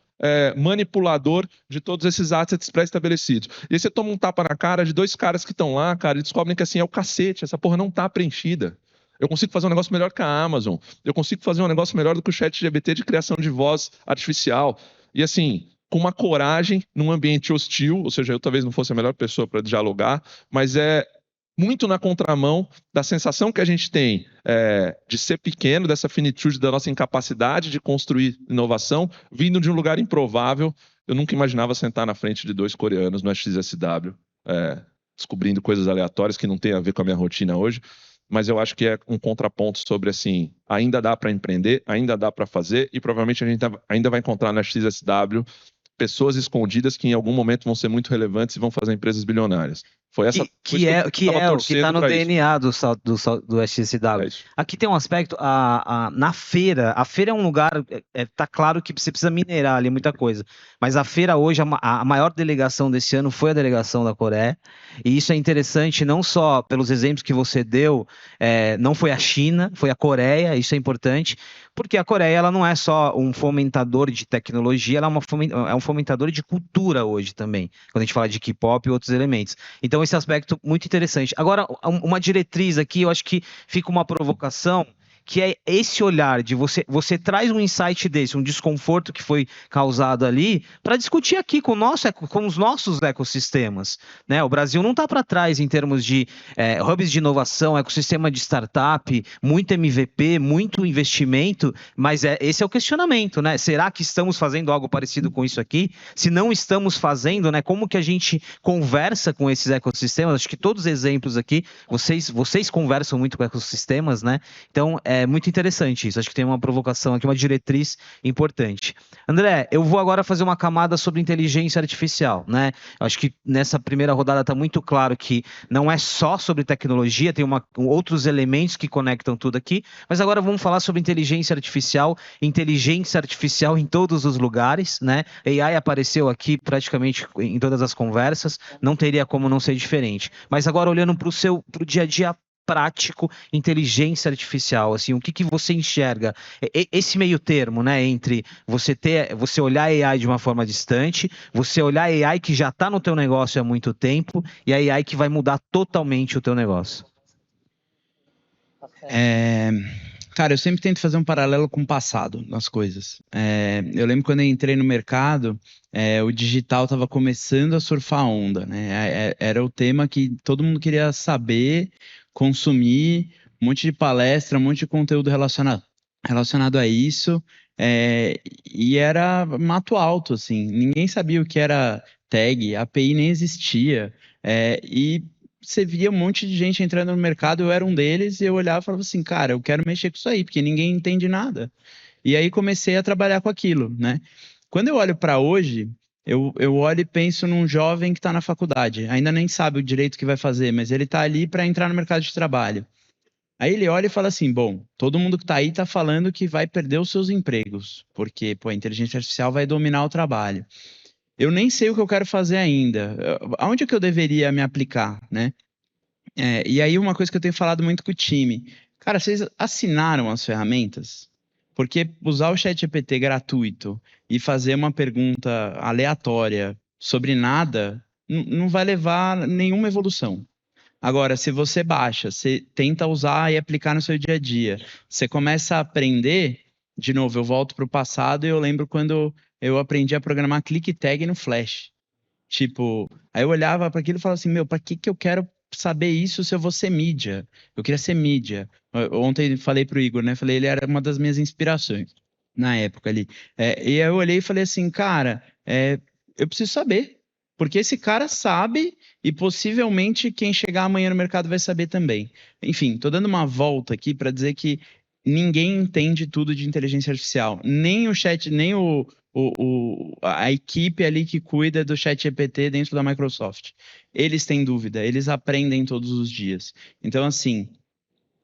manipulador de todos esses assets pré-estabelecidos. E aí você toma um tapa na cara de dois caras que estão lá, cara, e descobrem que, assim, é o cacete, essa porra não está preenchida. Eu consigo fazer um negócio melhor que a Amazon. Eu consigo fazer um negócio melhor do que o ChatGPT de criação de voz artificial. E assim, com uma coragem, num ambiente hostil, ou seja, eu talvez não fosse a melhor pessoa para dialogar, mas é muito na contramão da sensação que a gente tem de ser pequeno, dessa finitude da nossa incapacidade de construir inovação, vindo de um lugar improvável. Eu nunca imaginava sentar na frente de dois coreanos no XSW, descobrindo coisas aleatórias que não tem a ver com a minha rotina hoje. Mas eu acho que é um contraponto sobre, assim, ainda dá para empreender, ainda dá para fazer, e provavelmente a gente ainda vai encontrar na XSW pessoas escondidas que em algum momento vão ser muito relevantes e vão fazer empresas bilionárias. Foi essa que é o que está no DNA do SXSW. Aqui tem um aspecto, na feira, a feira é um lugar, tá claro que você precisa minerar ali muita coisa, mas a feira hoje, a maior delegação desse ano foi a delegação da Coreia, e isso é interessante não só pelos exemplos que você deu, não foi a China, foi a Coreia, isso é importante, porque a Coreia ela não é só um fomentador de tecnologia, ela é um fomentador de cultura hoje também, quando a gente fala de K-pop e outros elementos. Então esse aspecto muito interessante. Agora, uma diretriz aqui, eu acho que fica uma provocação, que é esse olhar de você traz um insight desse, um desconforto que foi causado ali, para discutir aqui com os nossos ecossistemas, né? O Brasil não está para trás em termos de hubs de inovação, ecossistema de startup, muito MVP, muito investimento, mas esse é o questionamento, né? Será que estamos fazendo algo parecido com isso aqui? Se não estamos fazendo, né? Como que a gente conversa com esses ecossistemas? Acho que todos os exemplos aqui, vocês conversam muito com ecossistemas, né? Então, é muito interessante isso. Acho que tem uma provocação aqui, uma diretriz importante. André, eu vou agora fazer uma camada sobre inteligência artificial, né? Acho que nessa primeira rodada está muito claro que não é só sobre tecnologia, tem outros elementos que conectam tudo aqui, mas agora vamos falar sobre inteligência artificial em todos os lugares, né? AI apareceu aqui praticamente em todas as conversas, não teria como não ser diferente. Mas agora olhando para o dia a dia prático, inteligência artificial, assim, o que você enxerga? Esse meio termo, né, entre você olhar a AI de uma forma distante, você olhar a AI que já está no teu negócio há muito tempo e a AI que vai mudar totalmente o teu negócio. Cara, eu sempre tento fazer um paralelo com o passado nas coisas. Eu lembro quando eu entrei no mercado, o digital estava começando a surfar a onda, né? Era o tema que todo mundo queria saber, consumir, um monte de palestra, um monte de conteúdo relacionado a isso, e era mato alto, assim. Ninguém sabia o que era tag, a API nem existia, e você via um monte de gente entrando no mercado, eu era um deles, e eu olhava e falava assim, cara, eu quero mexer com isso aí, porque ninguém entende nada. E aí comecei a trabalhar com aquilo, né? Quando eu olho para hoje, eu olho e penso num jovem que está na faculdade, ainda nem sabe o direito que vai fazer, mas ele está ali para entrar no mercado de trabalho. Aí ele olha e fala assim, bom, todo mundo que está aí está falando que vai perder os seus empregos, porque a inteligência artificial vai dominar o trabalho. Eu nem sei o que eu quero fazer ainda. Aonde é que eu deveria me aplicar, né? E aí uma coisa que eu tenho falado muito com o time. Cara, vocês assinaram as ferramentas? Porque usar o ChatGPT gratuito e fazer uma pergunta aleatória sobre nada não vai levar nenhuma evolução. Agora, se você baixa, você tenta usar e aplicar no seu dia a dia, você começa a aprender, de novo, eu volto para o passado e eu lembro quando eu aprendi a programar click tag no Flash. Tipo, aí eu olhava para aquilo e falava assim, para que eu quero saber isso se eu vou ser mídia? Eu queria ser mídia. Ontem falei pro Igor, né? Falei, ele era uma das minhas inspirações na época ali. E aí eu olhei e falei assim, cara, eu preciso saber. Porque esse cara sabe e possivelmente quem chegar amanhã no mercado vai saber também. Enfim, tô dando uma volta aqui para dizer que ninguém entende tudo de inteligência artificial. Nem o chat, nem a equipe ali que cuida do ChatGPT dentro da Microsoft. Eles têm dúvida, eles aprendem todos os dias. Então, assim,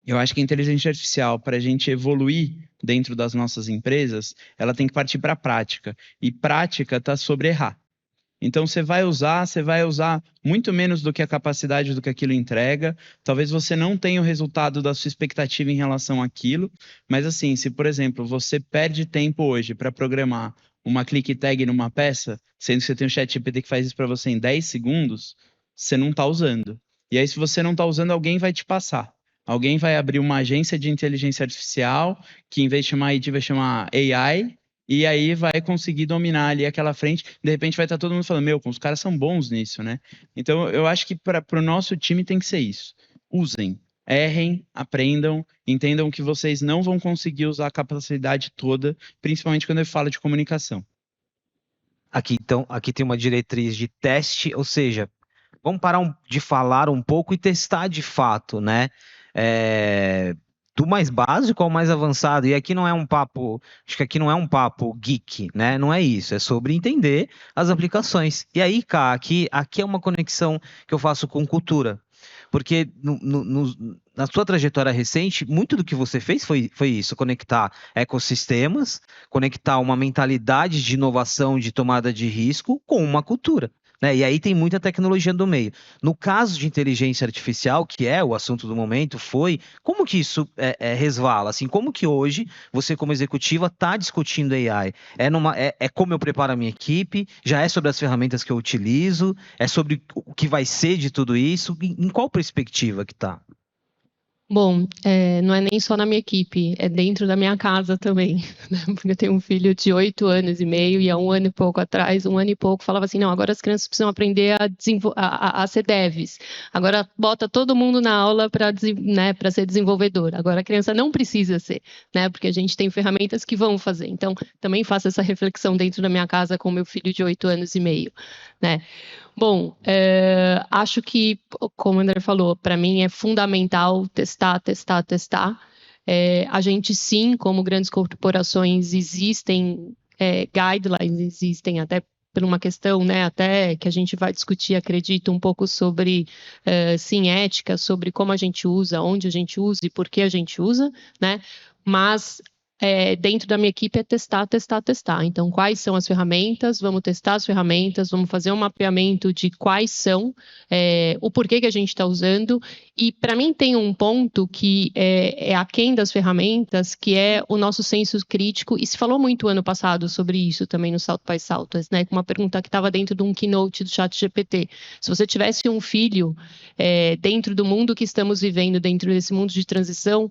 eu acho que a inteligência artificial, para a gente evoluir dentro das nossas empresas, ela tem que partir para a prática. E prática está sobre errar. Então, você vai usar muito menos do que a capacidade do que aquilo entrega. Talvez você não tenha o resultado da sua expectativa em relação àquilo. Mas, assim, se, por exemplo, você perde tempo hoje para programar uma click tag numa peça, sendo que você tem um ChatGPT que faz isso para você em 10 segundos, você não está usando. E aí, se você não está usando, alguém vai te passar. Alguém vai abrir uma agência de inteligência artificial, que em vez de chamar IT, vai chamar AI, e aí vai conseguir dominar ali aquela frente. De repente vai estar todo mundo falando, os caras são bons nisso, né? Então, eu acho que para o nosso time tem que ser isso. Usem, errem, aprendam, entendam que vocês não vão conseguir usar a capacidade toda, principalmente quando eu falo de comunicação. Aqui tem uma diretriz de teste, ou seja, vamos parar de falar um pouco e testar de fato, né? Do mais básico ao mais avançado. E aqui não é um papo, acho que aqui não é um papo geek, né? Não é isso, é sobre entender as aplicações. E aí, cá, aqui é uma conexão que eu faço com cultura. Porque na sua trajetória recente, muito do que você fez foi isso, conectar ecossistemas, conectar uma mentalidade de inovação, de tomada de risco com uma cultura. Né? E aí tem muita tecnologia no meio. No caso de inteligência artificial, que é o assunto do momento, como que isso resvala? Assim, como que hoje você, como executiva, está discutindo AI? É como eu preparo a minha equipe? Já é sobre as ferramentas que eu utilizo? É sobre o que vai ser de tudo isso? Em qual perspectiva que está? Bom, não é nem só na minha equipe, é dentro da minha casa também, né? Porque eu tenho um filho de 8 anos e meio e há 1 ano e pouco atrás, 1 ano e pouco, falava assim, não, agora as crianças precisam aprender a ser devs. Agora bota todo mundo na aula para ser desenvolvedor. Agora a criança não precisa ser, né? Porque a gente tem ferramentas que vão fazer. Então, também faço essa reflexão dentro da minha casa com meu filho de 8 anos e meio, né? Bom, acho que, como o André falou, para mim é fundamental testar. A gente, sim, como grandes corporações, existem guidelines, existem até por uma questão, né, até que a gente vai discutir, acredito, um pouco sobre, sim, ética, sobre como a gente usa, onde a gente usa e por que a gente usa, né? Mas dentro da minha equipe é testar. Então, quais são as ferramentas? Vamos testar as ferramentas, vamos fazer um mapeamento de quais são, o porquê que a gente está usando. E, para mim, tem um ponto que é aquém das ferramentas, que é o nosso senso crítico. E se falou muito ano passado sobre isso também no South by Southwest, né? Com uma pergunta que estava dentro de um keynote do ChatGPT. Se você tivesse um filho dentro do mundo que estamos vivendo, dentro desse mundo de transição,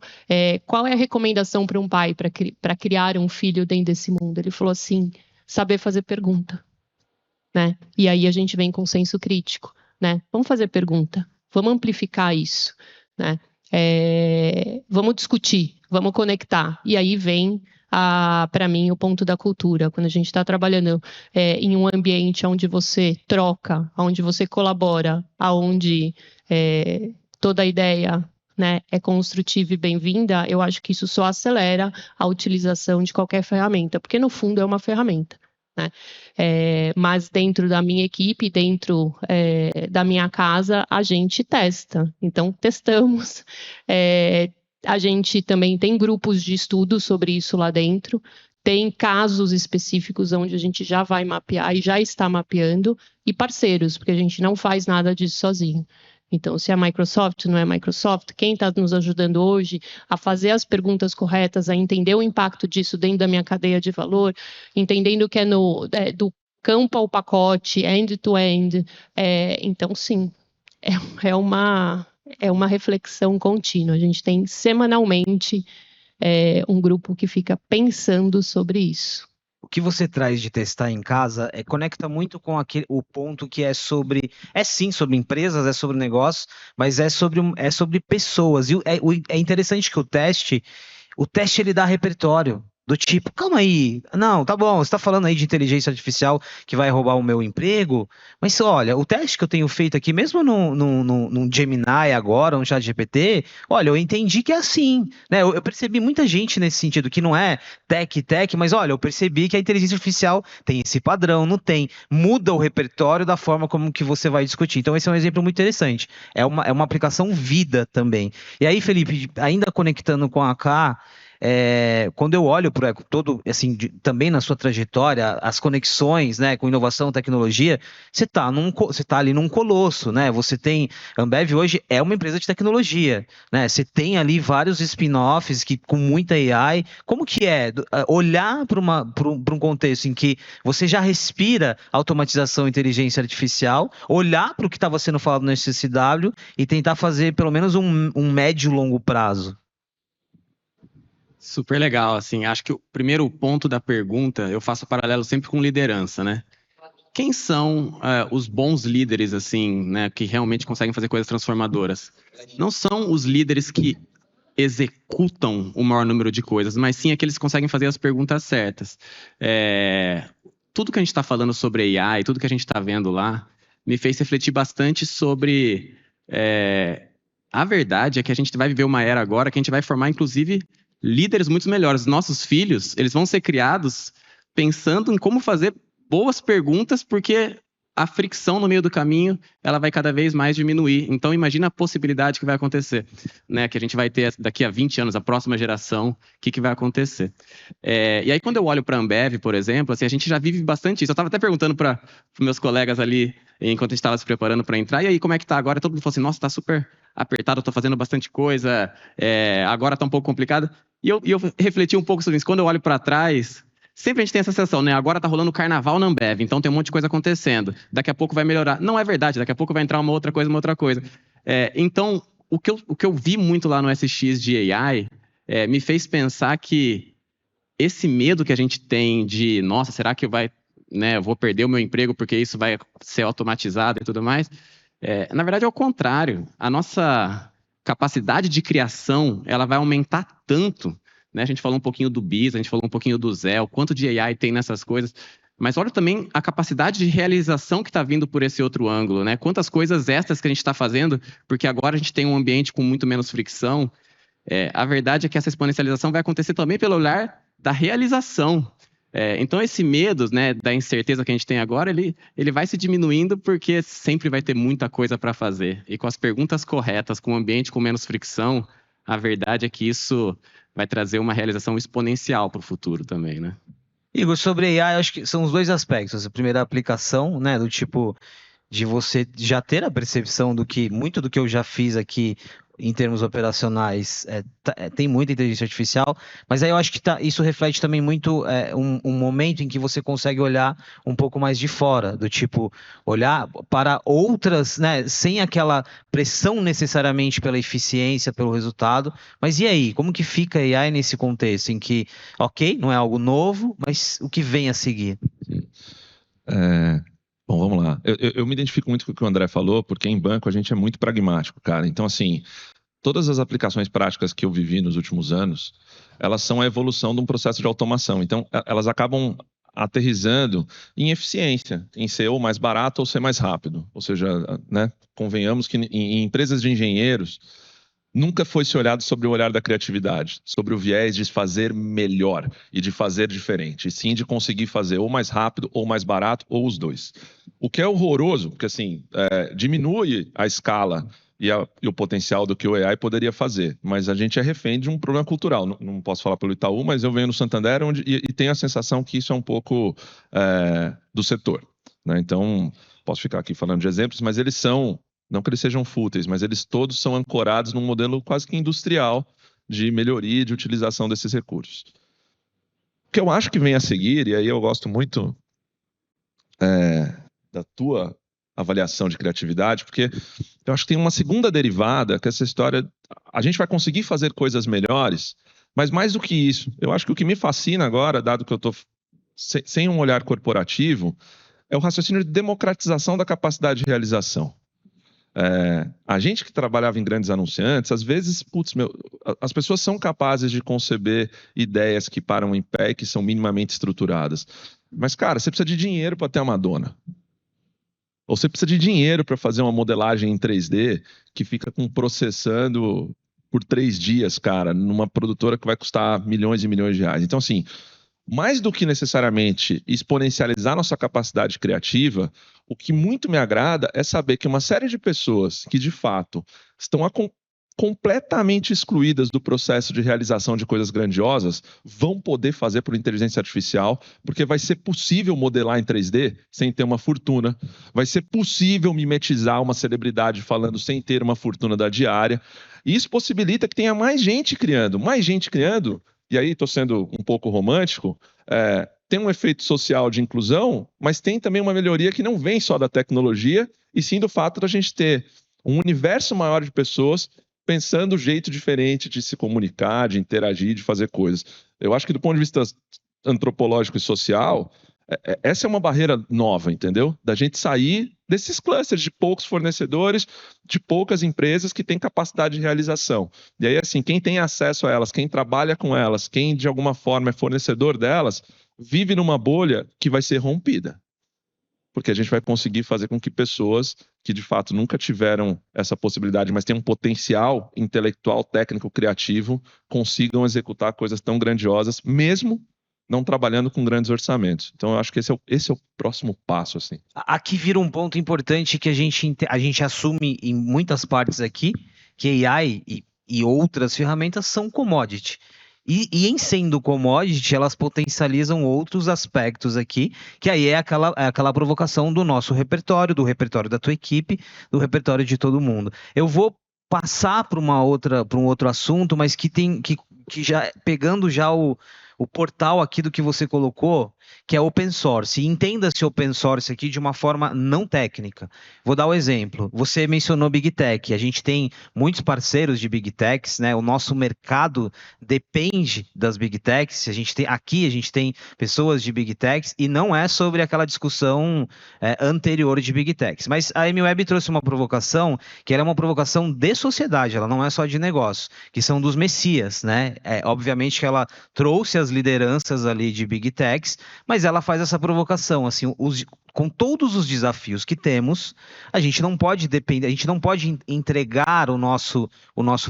qual é a recomendação para um pai para criar um filho dentro desse mundo? Ele falou assim, saber fazer pergunta, né? E aí a gente vem com senso crítico, né? Vamos fazer pergunta, vamos amplificar isso, né? Vamos discutir, vamos conectar. E aí vem, para mim, o ponto da cultura. Quando a gente está trabalhando em um ambiente onde você troca, onde você colabora, onde toda a ideia, né, é construtiva e bem-vinda, eu acho que isso só acelera a utilização de qualquer ferramenta, porque no fundo é uma ferramenta, né? Mas dentro da minha equipe, dentro da minha casa, a gente testa. Então, testamos. A gente também tem grupos de estudo sobre isso lá dentro. Tem casos específicos onde a gente já vai mapear e já está mapeando, e parceiros, porque a gente não faz nada disso sozinho. Então, se é Microsoft, não é Microsoft, quem está nos ajudando hoje a fazer as perguntas corretas, a entender o impacto disso dentro da minha cadeia de valor, entendendo que do campo ao pacote, end-to-end. Então, sim, é uma reflexão contínua. A gente tem semanalmente um grupo que fica pensando sobre isso. O que você traz de testar em casa conecta muito com o ponto que é sobre sobre empresas, é sobre negócios, mas é sobre pessoas. E é interessante que o teste ele dá repertório. Do tipo, calma aí, não, tá bom, você está falando aí de inteligência artificial que vai roubar o meu emprego, mas olha, o teste que eu tenho feito aqui, mesmo no Gemini agora, no ChatGPT, olha, eu entendi que é assim, né? Eu percebi muita gente nesse sentido, que não é tech, mas olha, eu percebi que a inteligência artificial tem esse padrão, não tem, muda o repertório da forma como que você vai discutir. Então esse é um exemplo muito interessante, é uma aplicação vida também. E aí, Felipe, ainda conectando com a K, quando eu olho para todo, assim, também na sua trajetória, as conexões, né, com inovação, tecnologia, você tá ali num colosso, né? Você tem, a Ambev hoje é uma empresa de tecnologia, né? Você tem ali vários spin-offs com muita AI. Como que é olhar para um contexto em que você já respira automatização e inteligência artificial, olhar para o que estava sendo falado no SCW e tentar fazer pelo menos um médio e longo prazo? Super legal, assim, acho que o primeiro ponto da pergunta, eu faço paralelo sempre com liderança, né? Quem são os bons líderes, assim, né, que realmente conseguem fazer coisas transformadoras? Não são os líderes que executam o maior número de coisas, mas sim aqueles que conseguem fazer as perguntas certas. Tudo que a gente está falando sobre AI, tudo que a gente está vendo lá, me fez refletir bastante sobre... a verdade é que a gente vai viver uma era agora que a gente vai formar, inclusive, líderes muito melhores. Nossos filhos, eles vão ser criados pensando em como fazer boas perguntas, porque a fricção no meio do caminho, ela vai cada vez mais diminuir. Então, imagina a possibilidade que vai acontecer, né? Que a gente vai ter daqui a 20 anos, a próxima geração, o que vai acontecer. E aí, quando eu olho para a Ambev, por exemplo, assim, a gente já vive bastante isso. Eu estava até perguntando para meus colegas ali, enquanto a gente estava se preparando para entrar, e aí, como é que tá agora? Todo mundo falou assim, nossa, tá super apertado, eu tô fazendo bastante coisa, agora tá um pouco complicado. E eu refleti um pouco sobre isso. Quando eu olho para trás, sempre a gente tem essa sensação, né? Agora tá rolando o carnaval na Ambev, então tem um monte de coisa acontecendo. Daqui a pouco vai melhorar. Não é verdade, daqui a pouco vai entrar uma outra coisa. Então, o que eu vi muito lá no SX de AI me fez pensar que esse medo que a gente tem de, nossa, será que eu vou perder o meu emprego porque isso vai ser automatizado e tudo mais? Na verdade, é o contrário. A nossa capacidade de criação, ela vai aumentar tanto, né? A gente falou um pouquinho do BIS, a gente falou um pouquinho do Zé, o quanto de AI tem nessas coisas. Mas olha também a capacidade de realização que está vindo por esse outro ângulo, né? Quantas coisas extras que a gente está fazendo, porque agora a gente tem um ambiente com muito menos fricção. A verdade é que essa exponencialização vai acontecer também pelo olhar da realização. Então, esse medo, né, da incerteza que a gente tem agora, ele vai se diminuindo porque sempre vai ter muita coisa para fazer. E com as perguntas corretas, com um ambiente com menos fricção, a verdade é que isso vai trazer uma realização exponencial para o futuro também, né? Igor, sobre AI, eu acho que são os dois aspectos. A primeira, a aplicação, né, do tipo de você já ter a percepção do que muito do que eu já fiz aqui em termos operacionais tem muita inteligência artificial, mas aí eu acho que isso reflete também muito um momento em que você consegue olhar um pouco mais de fora, do tipo, olhar para outras, né, sem aquela pressão necessariamente pela eficiência, pelo resultado, mas e aí, como que fica a AI nesse contexto em que, ok, não é algo novo, mas o que vem a seguir? Bom, vamos lá. Eu me identifico muito com o que o André falou, porque em banco a gente é muito pragmático, cara. Então, assim, todas as aplicações práticas que eu vivi nos últimos anos, elas são a evolução de um processo de automação. Então, elas acabam aterrissando em eficiência, em ser ou mais barato ou ser mais rápido. Ou seja, né, convenhamos que em empresas de engenheiros, nunca foi se olhado sobre o olhar da criatividade, sobre o viés de fazer melhor e de fazer diferente, e sim de conseguir fazer ou mais rápido, ou mais barato, ou os dois. O que é horroroso, porque assim, diminui a escala e o potencial do que o AI poderia fazer, mas a gente é refém de um problema cultural. Não posso falar pelo Itaú, mas eu venho no Santander e tenho a sensação que isso é um pouco do setor, né? Então, posso ficar aqui falando de exemplos, mas eles são... Não que eles sejam fúteis, mas eles todos são ancorados num modelo quase que industrial de melhoria e de utilização desses recursos. O que eu acho que vem a seguir, e aí eu gosto muito da tua avaliação de criatividade, porque eu acho que tem uma segunda derivada, que essa história, a gente vai conseguir fazer coisas melhores, mas mais do que isso, eu acho que o que me fascina agora, dado que eu estou sem um olhar corporativo, é o raciocínio de democratização da capacidade de realização. A gente que trabalhava em grandes anunciantes, às vezes, as pessoas são capazes de conceber ideias que param em pé e que são minimamente estruturadas. Mas, cara, você precisa de dinheiro para ter uma Madonna. Ou você precisa de dinheiro para fazer uma modelagem em 3D que fica processando por 3 dias, cara, numa produtora que vai custar milhões e milhões de reais. Então, assim, mais do que necessariamente exponencializar nossa capacidade criativa, o que muito me agrada é saber que uma série de pessoas que, de fato, estão completamente excluídas do processo de realização de coisas grandiosas vão poder fazer por inteligência artificial, porque vai ser possível modelar em 3D sem ter uma fortuna, vai ser possível mimetizar uma celebridade falando sem ter uma fortuna da diária, e isso possibilita que tenha mais gente criando, e aí estou sendo um pouco romântico, tem um efeito social de inclusão, mas tem também uma melhoria que não vem só da tecnologia, e sim do fato da gente ter um universo maior de pessoas pensando um jeito diferente de se comunicar, de interagir, de fazer coisas. Eu acho que do ponto de vista antropológico e social, essa é uma barreira nova, entendeu? Da gente sair desses clusters de poucos fornecedores, de poucas empresas que têm capacidade de realização. E aí, assim, quem tem acesso a elas, quem trabalha com elas, quem de alguma forma é fornecedor delas, vive numa bolha que vai ser rompida. Porque a gente vai conseguir fazer com que pessoas que de fato nunca tiveram essa possibilidade, mas têm um potencial intelectual, técnico, criativo, consigam executar coisas tão grandiosas, mesmo não trabalhando com grandes orçamentos. Então, eu acho que esse é o próximo passo, assim. Aqui vira um ponto importante que a gente assume em muitas partes aqui, que AI e outras ferramentas são commodity. E em sendo commodity, elas potencializam outros aspectos aqui, que aí é aquela provocação do nosso repertório, do repertório da tua equipe, do repertório de todo mundo. Eu vou passar para um outro assunto, mas que já pegando já o o portal aqui do que você colocou, que é open source. E entenda-se open source aqui de uma forma não técnica. Vou dar um exemplo. Você mencionou Big Tech. A gente tem muitos parceiros de Big Techs, né? O nosso mercado depende das Big Techs. A gente tem pessoas de Big Techs e não é sobre aquela discussão anterior de Big Techs. Mas a MWeb trouxe uma provocação que ela é uma provocação de sociedade, ela não é só de negócio, que são dos messias, né? Obviamente que ela trouxe as lideranças ali de Big Techs, mas ela faz essa provocação, assim, com todos os desafios que temos, a gente não pode depender, a gente não pode entregar o nosso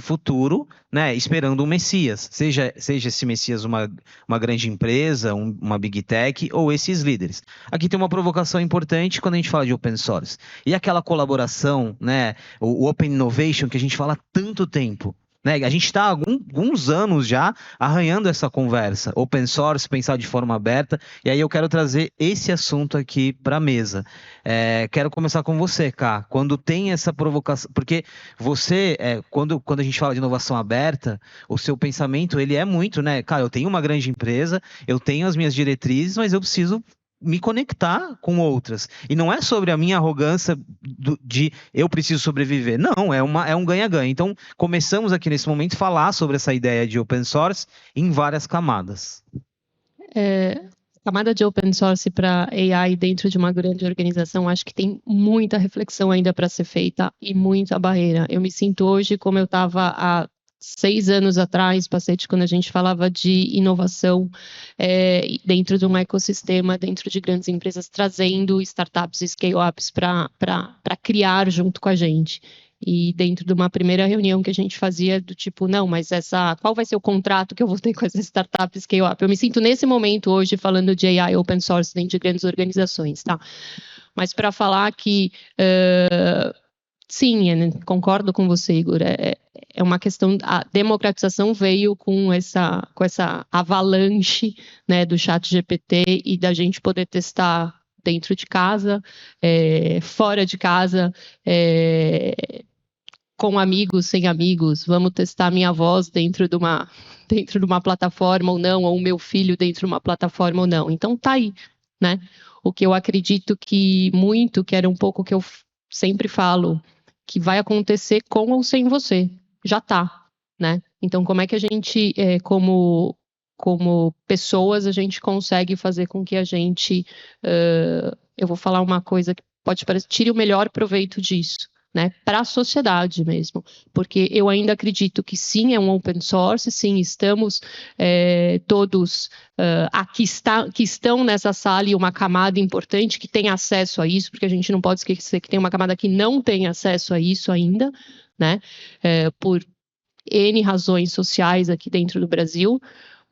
futuro, né, esperando um Messias, seja esse Messias uma grande empresa, uma Big Tech ou esses líderes. Aqui tem uma provocação importante quando a gente fala de open source. E aquela colaboração, né, o Open Innovation que a gente fala há tanto tempo. Né? A gente está há alguns anos já arranhando essa conversa, open source, pensar de forma aberta, e aí eu quero trazer esse assunto aqui para a mesa. Quero começar com você, Ká. Quando tem essa provocação, porque você, quando a gente fala de inovação aberta, o seu pensamento ele é muito, né? Cara, eu tenho uma grande empresa, eu tenho as minhas diretrizes, mas eu preciso me conectar com outras. E não é sobre a minha arrogância de eu preciso sobreviver. Não, é um ganha-ganha. Então, começamos aqui nesse momento a falar sobre essa ideia de open source em várias camadas. Camada de open source para AI dentro de uma grande organização, acho que tem muita reflexão ainda para ser feita e muita barreira. Eu me sinto hoje como eu estava há 6 anos atrás, Pacete, quando a gente falava de inovação dentro de um ecossistema, dentro de grandes empresas, trazendo startups e scale-ups para criar junto com a gente. E dentro de uma primeira reunião que a gente fazia do tipo, não, mas qual vai ser o contrato que eu vou ter com essa startup scale-up? Eu me sinto nesse momento hoje falando de AI open source dentro de grandes organizações, tá? Mas para falar que... sim, concordo com você, Igor. É uma questão. A democratização veio com essa avalanche, né, do ChatGPT e da gente poder testar dentro de casa, fora de casa, com amigos, sem amigos. Vamos testar minha voz dentro de uma plataforma ou não, ou o meu filho dentro de uma plataforma ou não. Então tá aí, né? O que eu acredito que era um pouco que eu sempre falo, que vai acontecer com ou sem você. Já tá, né? Então, como é que a gente, como pessoas, a gente consegue fazer com que a gente... eu vou falar uma coisa que pode parecer... Tire o melhor proveito disso, né? Para a sociedade mesmo. Porque eu ainda acredito que sim, é um open source, sim, estamos todos aqui que estão nessa sala e uma camada importante que tem acesso a isso, porque a gente não pode esquecer que tem uma camada que não tem acesso a isso ainda, né? Por N razões sociais aqui dentro do Brasil,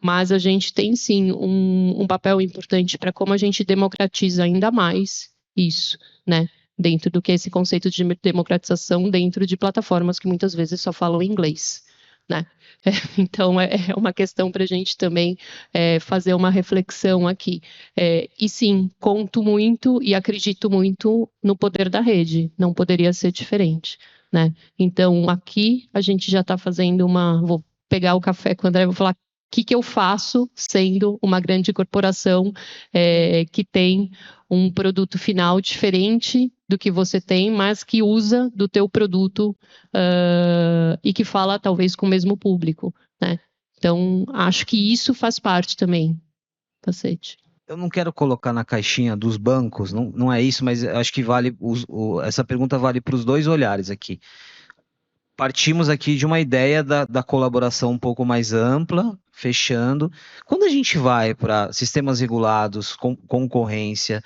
mas a gente tem sim um papel importante para como a gente democratiza ainda mais isso, né? Dentro do que esse conceito de democratização dentro de plataformas que muitas vezes só falam inglês, né? Então, é uma questão para a gente também fazer uma reflexão aqui. E sim, conto muito e acredito muito no poder da rede, não poderia ser diferente, né? Então, aqui a gente já está fazendo vou pegar o café com o André e vou falar o que eu faço sendo uma grande corporação que tem um produto final diferente do que você tem, mas que usa do teu produto e que fala talvez com o mesmo público, né? Então, acho que isso faz parte também, Pacete. Eu não quero colocar na caixinha dos bancos, não é isso, mas acho que vale essa pergunta vale para os dois olhares aqui. Partimos aqui de uma ideia da colaboração um pouco mais ampla, fechando. Quando a gente vai para sistemas regulados, concorrência,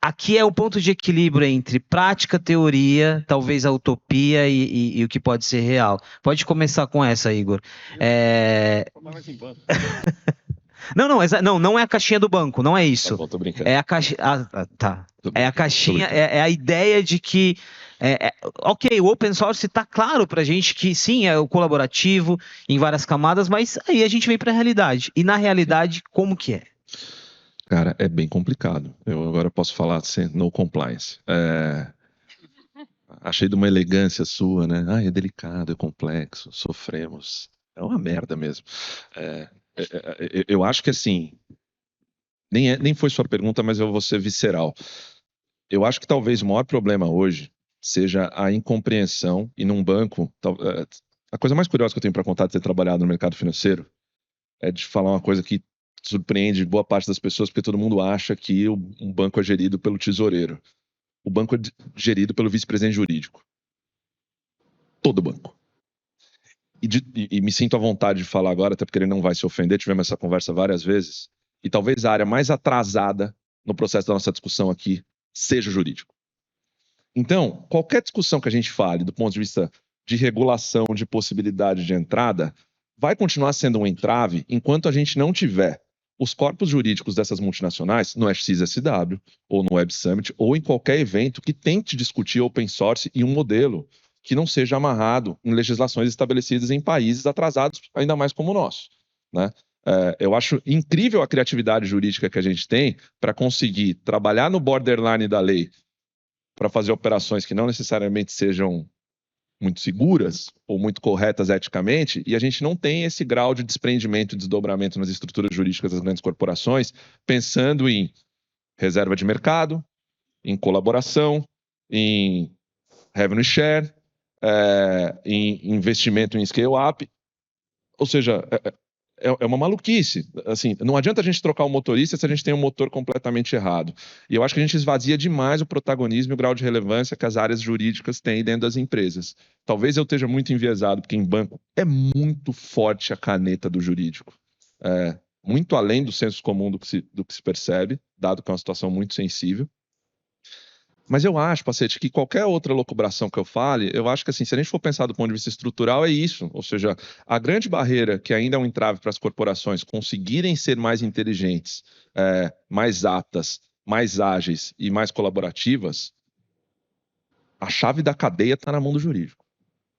aqui é o ponto de equilíbrio entre prática, teoria, talvez a utopia e o que pode ser real. Pode começar com essa, Igor. Não é a caixinha do banco, não é isso. Tá bom, tô brincando. É a caixinha. Tá. É a caixinha, é a ideia de que. Ok, o open source está claro para a gente que sim, é o colaborativo em várias camadas, mas aí a gente vem para a realidade. E na realidade, como que é? Cara, é bem complicado. Eu agora posso falar assim, no compliance. Achei de uma elegância sua, né? É delicado, é complexo, sofremos. É uma merda mesmo. eu acho que assim, nem foi sua pergunta, mas eu vou ser visceral. Eu acho que talvez o maior problema hoje seja a incompreensão, e num banco, a coisa mais curiosa que eu tenho para contar de ter trabalhado no mercado financeiro é de falar uma coisa que surpreende boa parte das pessoas, porque todo mundo acha que um banco é gerido pelo tesoureiro. O banco é gerido pelo vice-presidente jurídico. Todo banco. E me sinto à vontade de falar agora, até porque ele não vai se ofender, tivemos essa conversa várias vezes, e talvez a área mais atrasada no processo da nossa discussão aqui seja o jurídico. Então, qualquer discussão que a gente fale do ponto de vista de regulação, de possibilidade de entrada, vai continuar sendo um entrave enquanto a gente não tiver os corpos jurídicos dessas multinacionais no FXSW, ou no Web Summit, ou em qualquer evento que tente discutir open source e um modelo que não seja amarrado em legislações estabelecidas em países atrasados, ainda mais como o nosso, né? Eu acho incrível a criatividade jurídica que a gente tem para conseguir trabalhar no borderline da lei para fazer operações que não necessariamente sejam muito seguras ou muito corretas eticamente, e a gente não tem esse grau de desprendimento e desdobramento nas estruturas jurídicas das grandes corporações, pensando em reserva de mercado, em colaboração, em revenue share, em investimento em scale-up. Ou seja, é uma maluquice. Assim, não adianta a gente trocar o motorista se a gente tem um motor completamente errado. E eu acho que a gente esvazia demais o protagonismo e o grau de relevância que as áreas jurídicas têm dentro das empresas. Talvez eu esteja muito enviesado, porque em banco é muito forte a caneta do jurídico. Muito além do senso comum do que se percebe, dado que é uma situação muito sensível. Mas eu acho, Pacete, que qualquer outra locubração que eu fale, eu acho que assim, se a gente for pensar do ponto de vista estrutural, é isso. Ou seja, a grande barreira que ainda é um entrave para as corporações conseguirem ser mais inteligentes, mais aptas, mais ágeis e mais colaborativas, a chave da cadeia está na mão do jurídico.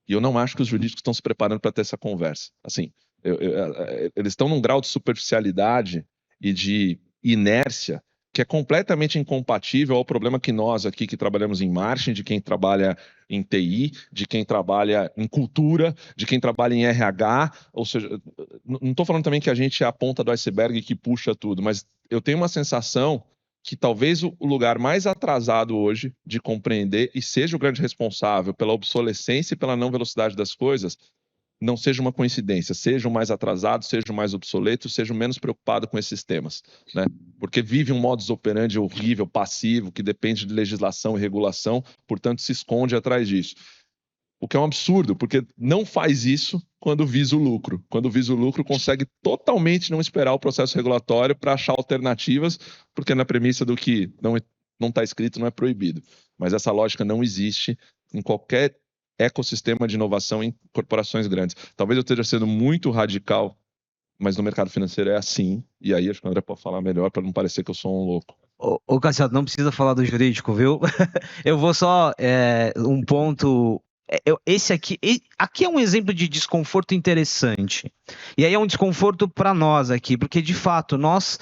E eu não acho que os jurídicos estão se preparando para ter essa conversa. Assim, eles estão num grau de superficialidade e de inércia que é completamente incompatível ao problema que nós aqui que trabalhamos em marketing, de quem trabalha em TI, de quem trabalha em cultura, de quem trabalha em RH, ou seja, não estou falando também que a gente é a ponta do iceberg que puxa tudo, mas eu tenho uma sensação que talvez o lugar mais atrasado hoje de compreender e seja o grande responsável pela obsolescência e pela não velocidade das coisas não seja uma coincidência, seja o mais atrasado, seja o mais obsoleto, seja o menos preocupado com esses temas, né? Porque vive um modus operandi horrível, passivo, que depende de legislação e regulação, portanto se esconde atrás disso. O que é um absurdo, porque não faz isso quando visa o lucro. Quando visa o lucro, consegue totalmente não esperar o processo regulatório para achar alternativas, porque na premissa do que não está escrito não é proibido. Mas essa lógica não existe em qualquer ecossistema de inovação em corporações grandes. Talvez eu esteja sendo muito radical, mas no mercado financeiro é assim, e aí acho que o André pode falar melhor para não parecer que eu sou um louco. Ô Cassiano, não precisa falar do jurídico, viu? Eu vou só um ponto. Esse aqui é um exemplo de desconforto interessante. E aí é um desconforto para nós aqui, porque de fato nós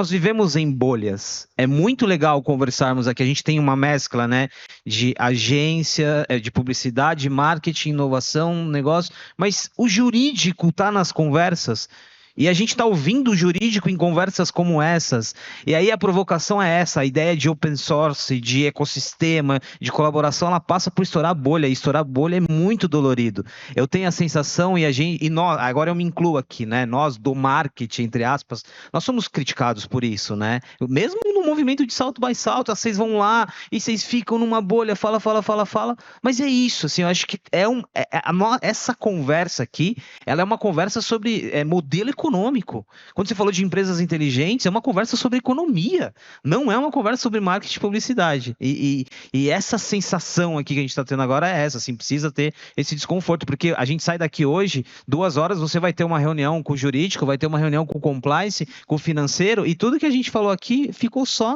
vivemos em bolhas. É muito legal conversarmos aqui. A gente tem uma mescla, né, de agência, de publicidade, marketing, inovação, negócio, mas o jurídico está nas conversas. E a gente está ouvindo o jurídico em conversas como essas. E aí a provocação é essa, a ideia de open source, de ecossistema, de colaboração, ela passa por estourar bolha. E estourar bolha é muito dolorido. Eu tenho a sensação, nós, agora eu me incluo aqui, né? Nós do marketing, entre aspas, nós somos criticados por isso, né? Mesmo no movimento de salto by salto, vocês vão lá e vocês ficam numa bolha, fala. Mas é isso, assim, eu acho que essa conversa aqui, ela é uma conversa sobre modelo econômico. Quando você falou de empresas inteligentes, é uma conversa sobre economia, não é uma conversa sobre marketing e publicidade. E essa sensação aqui que a gente está tendo agora é essa, assim, precisa ter esse desconforto, porque a gente sai daqui hoje, 2 horas você vai ter uma reunião com o jurídico, vai ter uma reunião com o compliance, com o financeiro, e tudo que a gente falou aqui ficou só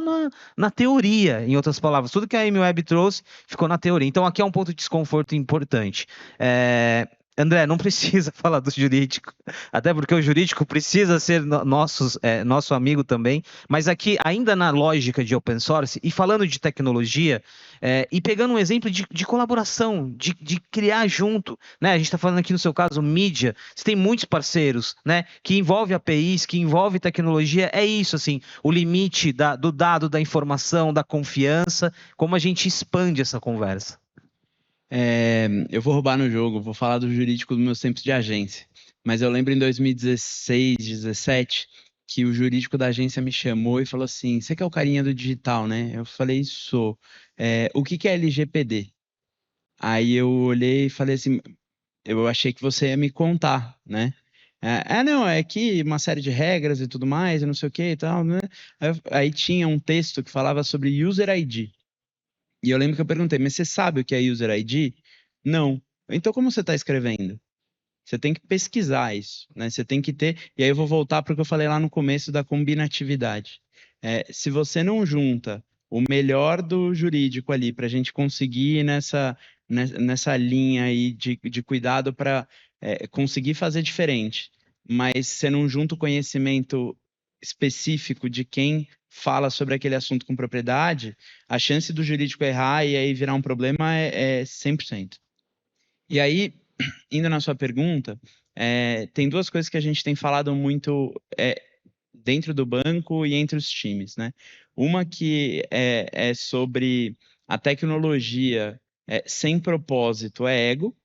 na teoria, em outras palavras. Tudo que a MWeb trouxe ficou na teoria. Então aqui é um ponto de desconforto importante. André, não precisa falar do jurídico, até porque o jurídico precisa ser nosso amigo também, mas aqui, ainda na lógica de open source, e falando de tecnologia, e pegando um exemplo de colaboração, de criar junto, né? A gente está falando aqui no seu caso, mídia, você tem muitos parceiros, né? Que envolve APIs, que envolve tecnologia, é isso, assim, o limite do dado, da informação, da confiança, como a gente expande essa conversa. Eu vou roubar no jogo, vou falar do jurídico dos meus tempos de agência. Mas eu lembro em 2016, 2017, que o jurídico da agência me chamou e falou assim: você que é o carinha do digital, né? Eu falei: sou. O que é LGPD? Aí eu olhei e falei assim: eu achei que você ia me contar, né? Não, é que uma série de regras e tudo mais, e não sei o que e tal, né? Aí tinha um texto que falava sobre User ID. E eu lembro que eu perguntei: mas você sabe o que é User ID? Não. Então como você está escrevendo? Você tem que pesquisar isso, né? Você tem que ter... E aí eu vou voltar para o que eu falei lá no começo da combinatividade. Se você não junta o melhor do jurídico ali para a gente conseguir ir nessa linha aí de cuidado para conseguir fazer diferente, mas você não junta o conhecimento específico de quem fala sobre aquele assunto com propriedade, a chance do jurídico errar e aí virar um problema é 100%. E aí, indo na sua pergunta, tem duas coisas que a gente tem falado muito dentro do banco e entre os times, né? Uma que é sobre a tecnologia sem propósito é ego.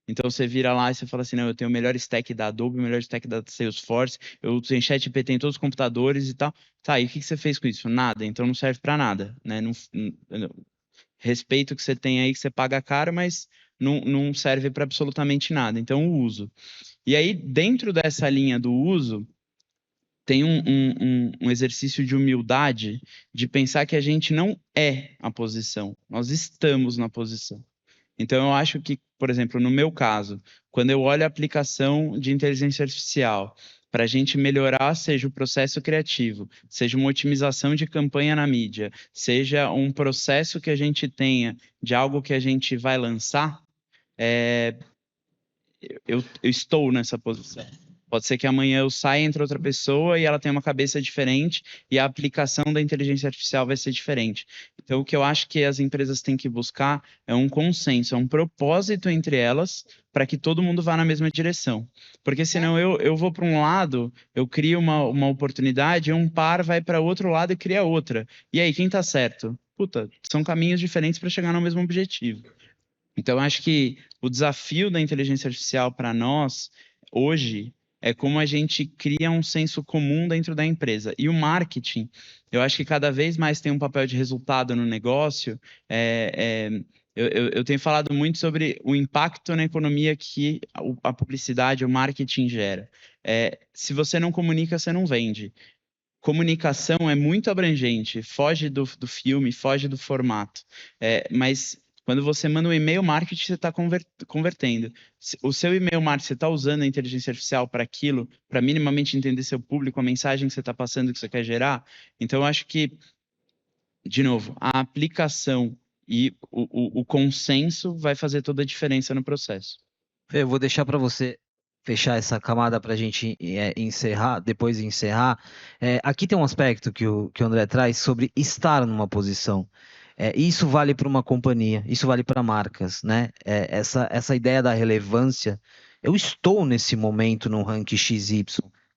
Então você vira lá e você fala assim: não, eu tenho o melhor stack da Adobe, o melhor stack da Salesforce, eu tenho ChatGPT em todos os computadores e tal. Tá, e o que você fez com isso? Nada, então não serve para nada, né? Respeito que você tem aí, que você paga caro, mas não serve para absolutamente nada. Então o uso. E aí, dentro dessa linha do uso, tem um exercício de humildade de pensar que a gente não é a posição, nós estamos na posição. Então, eu acho que, por exemplo, no meu caso, quando eu olho a aplicação de inteligência artificial para a gente melhorar, seja o processo criativo, seja uma otimização de campanha na mídia, seja um processo que a gente tenha de algo que a gente vai lançar, eu estou nessa posição. Pode ser que amanhã eu saia entre outra pessoa e ela tenha uma cabeça diferente e a aplicação da inteligência artificial vai ser diferente. Então, o que eu acho que as empresas têm que buscar é um consenso, é um propósito entre elas para que todo mundo vá na mesma direção. Porque senão eu vou para um lado, eu crio uma oportunidade, um par vai para outro lado e cria outra. E aí, quem está certo? Puta, são caminhos diferentes para chegar no mesmo objetivo. Então, eu acho que o desafio da inteligência artificial para nós, hoje, é como a gente cria um senso comum dentro da empresa. E o marketing, eu acho que cada vez mais tem um papel de resultado no negócio. Eu tenho falado muito sobre o impacto na economia que a publicidade, o marketing gera. Se você não comunica, você não vende. Comunicação é muito abrangente, foge do filme, foge do formato. Mas quando você manda um e-mail marketing, você está convertendo. O seu e-mail marketing, você está usando a inteligência artificial para aquilo, para minimamente entender seu público, a mensagem que você está passando, que você quer gerar. Então, eu acho que, de novo, a aplicação e o consenso vai fazer toda a diferença no processo. Eu vou deixar para você fechar essa camada para a gente encerrar, depois de encerrar. Aqui tem um aspecto que o André traz sobre estar numa posição. Isso vale para uma companhia, isso vale para marcas, né? Essa ideia da relevância. Eu estou nesse momento no ranking XY,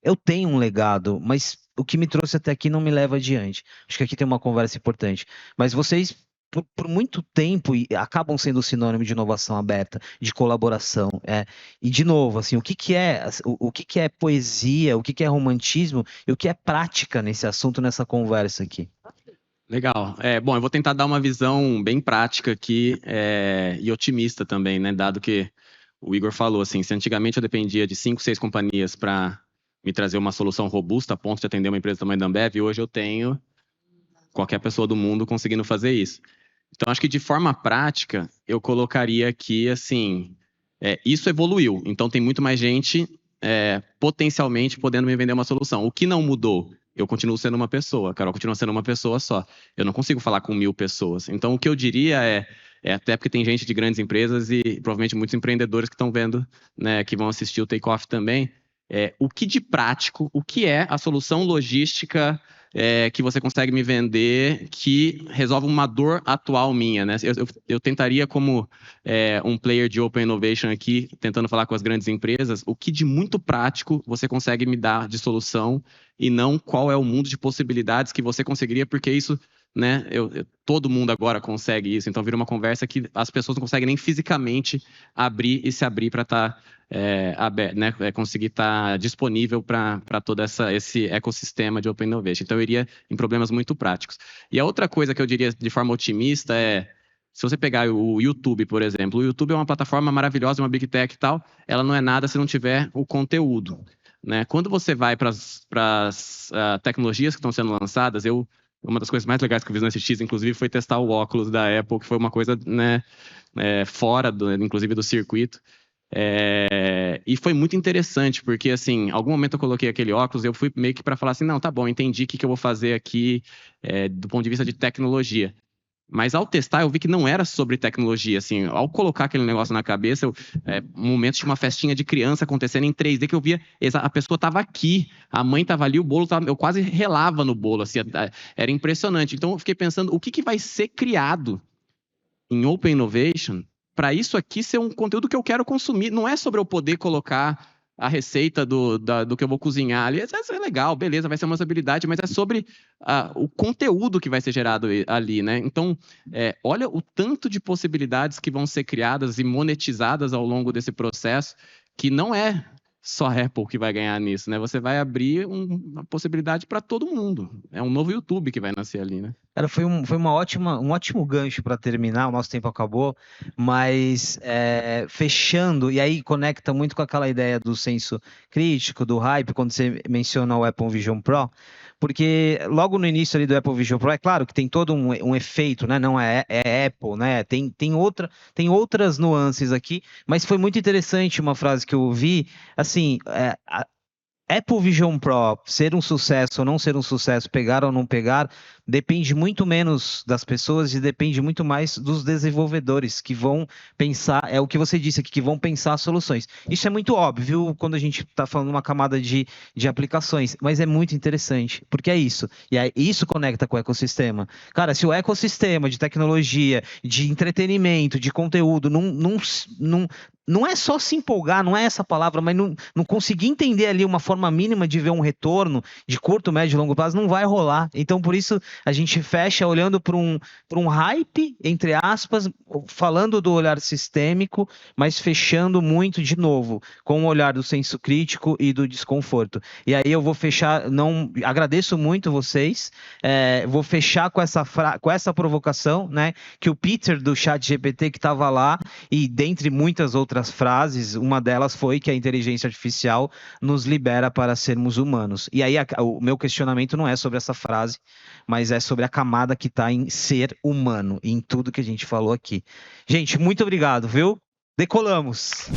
eu tenho um legado, mas o que me trouxe até aqui não me leva adiante. Acho que aqui tem uma conversa importante. Mas vocês, por muito tempo, acabam sendo sinônimo de inovação aberta, de colaboração. E, de novo, assim, o que é poesia, o que é romantismo e o que é prática nesse assunto, nessa conversa aqui? Legal. Bom, eu vou tentar dar uma visão bem prática aqui e otimista também, né? Dado que o Igor falou, assim, se antigamente eu dependia de 5, 6 companhias para me trazer uma solução robusta a ponto de atender uma empresa do tamanho da Ambev, hoje eu tenho qualquer pessoa do mundo conseguindo fazer isso. Então, acho que de forma prática, eu colocaria aqui, assim, isso evoluiu. Então, tem muito mais gente potencialmente podendo me vender uma solução. O que não mudou? Eu continuo sendo uma pessoa, a Carol continua sendo uma pessoa só. Eu não consigo falar com 1000 pessoas. Então, o que eu diria até porque tem gente de grandes empresas e provavelmente muitos empreendedores que estão vendo, né, que vão assistir o Takeoff também. O que de prático, o que é a solução logística que você consegue me vender que resolve uma dor atual minha, né? Eu tentaria, como um player de Open Innovation aqui, tentando falar com as grandes empresas, o que de muito prático você consegue me dar de solução e não qual é o mundo de possibilidades que você conseguiria, porque isso, né, todo mundo agora consegue isso, então vira uma conversa que as pessoas não conseguem nem fisicamente abrir e se abrir para estar né, conseguir estar disponível para todo esse ecossistema de Open Innovation. Então, eu iria em problemas muito práticos. E a outra coisa que eu diria de forma otimista se você pegar o YouTube, por exemplo, o YouTube é uma plataforma maravilhosa, uma Big Tech e tal, ela não é nada se não tiver o conteúdo, né? Quando você vai para as tecnologias que estão sendo lançadas, uma das coisas mais legais que eu fiz no SX, inclusive, foi testar o óculos da Apple, que foi uma coisa, né, fora, inclusive, do circuito. E foi muito interessante, porque, assim, em algum momento eu coloquei aquele óculos e eu fui meio que para falar assim, não, tá bom, entendi o que eu vou fazer aqui do ponto de vista de tecnologia. Mas ao testar, eu vi que não era sobre tecnologia, assim, ao colocar aquele negócio na cabeça, um momento de uma festinha de criança acontecendo em 3D, que eu via, a pessoa estava aqui, a mãe estava ali, o bolo eu quase relava no bolo, assim, era impressionante. Então eu fiquei pensando, o que vai ser criado em Open Innovation para isso aqui ser um conteúdo que eu quero consumir? Não é sobre eu poder colocar a receita do que eu vou cozinhar ali. Isso é legal, beleza, vai ser uma usabilidade, mas é sobre o conteúdo que vai ser gerado ali, né? Então, olha o tanto de possibilidades que vão ser criadas e monetizadas ao longo desse processo, que não é só a Apple que vai ganhar nisso, né? Você vai abrir uma possibilidade para todo mundo. É um novo YouTube que vai nascer ali, né? Cara, foi um ótimo gancho para terminar, o nosso tempo acabou, mas fechando, e aí conecta muito com aquela ideia do senso crítico, do hype, quando você menciona o Apple Vision Pro, porque logo no início ali do Apple Vision Pro, é claro que tem todo um efeito, né? Não é Apple, né? Tem outras nuances aqui, mas foi muito interessante uma frase que eu ouvi, assim, Apple Vision Pro ser um sucesso ou não ser um sucesso, pegar ou não pegar, depende muito menos das pessoas e depende muito mais dos desenvolvedores que vão pensar, é o que você disse aqui, que vão pensar soluções. Isso é muito óbvio quando a gente está falando uma camada de aplicações, mas é muito interessante, porque é isso. E aí, isso conecta com o ecossistema. Cara, se o ecossistema de tecnologia, de entretenimento, de conteúdo, não é só se empolgar, não é essa palavra, mas não conseguir entender ali uma forma mínima de ver um retorno de curto, médio e longo prazo, não vai rolar. Então, por isso, a gente fecha olhando para um hype, entre aspas, falando do olhar sistêmico, mas fechando muito, de novo, com o olhar do senso crítico e do desconforto. E aí eu vou fechar, agradeço muito vocês, vou fechar com essa provocação, né, que o Peter do ChatGPT que estava lá, e dentre muitas outras frases, uma delas foi que a inteligência artificial nos libera para sermos humanos. E aí o meu questionamento não é sobre essa frase, mas é sobre a camada que está em ser humano, em tudo que a gente falou aqui. Gente, muito obrigado, viu? Decolamos!